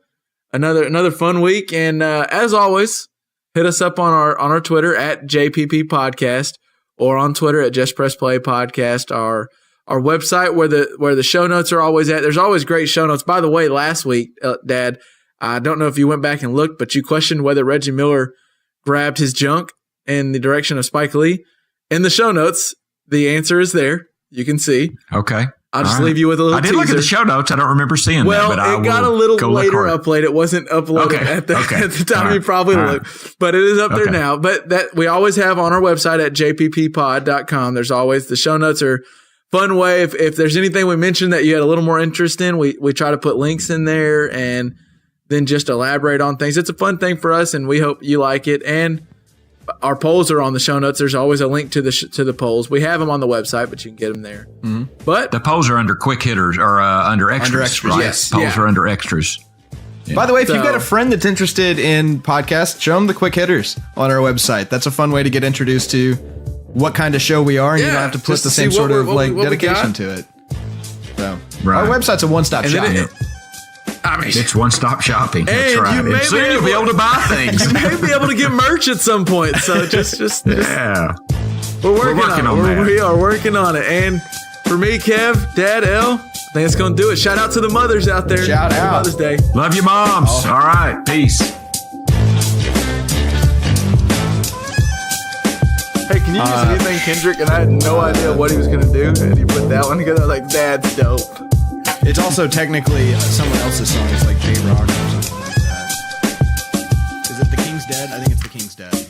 Another fun week. And as always, hit us up on our Twitter at JPP Podcast, or on Twitter at Just Press Play Podcast. Our website where the show notes are always at. There's always great show notes. By the way, last week, Dad, I don't know if you went back and looked, but you questioned whether Reggie Miller grabbed his junk in the direction of Spike Lee. In the show notes, the answer is there. You can see. Okay. I'll just leave you with a little teaser. I did look at the show notes. I don't remember seeing that, but it got a little later uploaded. It wasn't uploaded at the time you probably looked, but it is up there now. But that we always have on our website at jpppod.com. There's always the show notes are fun way. If there's anything we mentioned that you had a little more interest in, we try to put links in there and then just elaborate on things. It's a fun thing for us, and we hope you like it. And our polls are on the show notes. There's always a link to the polls. We have them on the website, but you can get them there. Mm-hmm. But the polls are under quick hitters or under extras. Under extras, right? yes. Polls are under extras. Yeah. By the way, if you've got a friend that's interested in podcasts, show them the quick hitters on our website. That's a fun way to get introduced to what kind of show we are, and you don't have to put the same sort of dedication to it. So our website's a one-stop shop. It's one-stop shopping. That's right. And soon you'll be able to buy things. You may be able to get merch at some point. So just yeah. We're working on that. We are working on it. And for me, Kev, Dad, L, I think it's going to do it. Shout out to the mothers out there. Shout out. Mother's Day. Love you, moms. All right. Peace. Hey, can you use anything Kendrick? And I had no idea what he was going to do. And he put that one together. Like, that's dope. It's also technically someone else's song. It's like J-Rock or something like that. Is it The King's Dead? I think it's The King's Dead.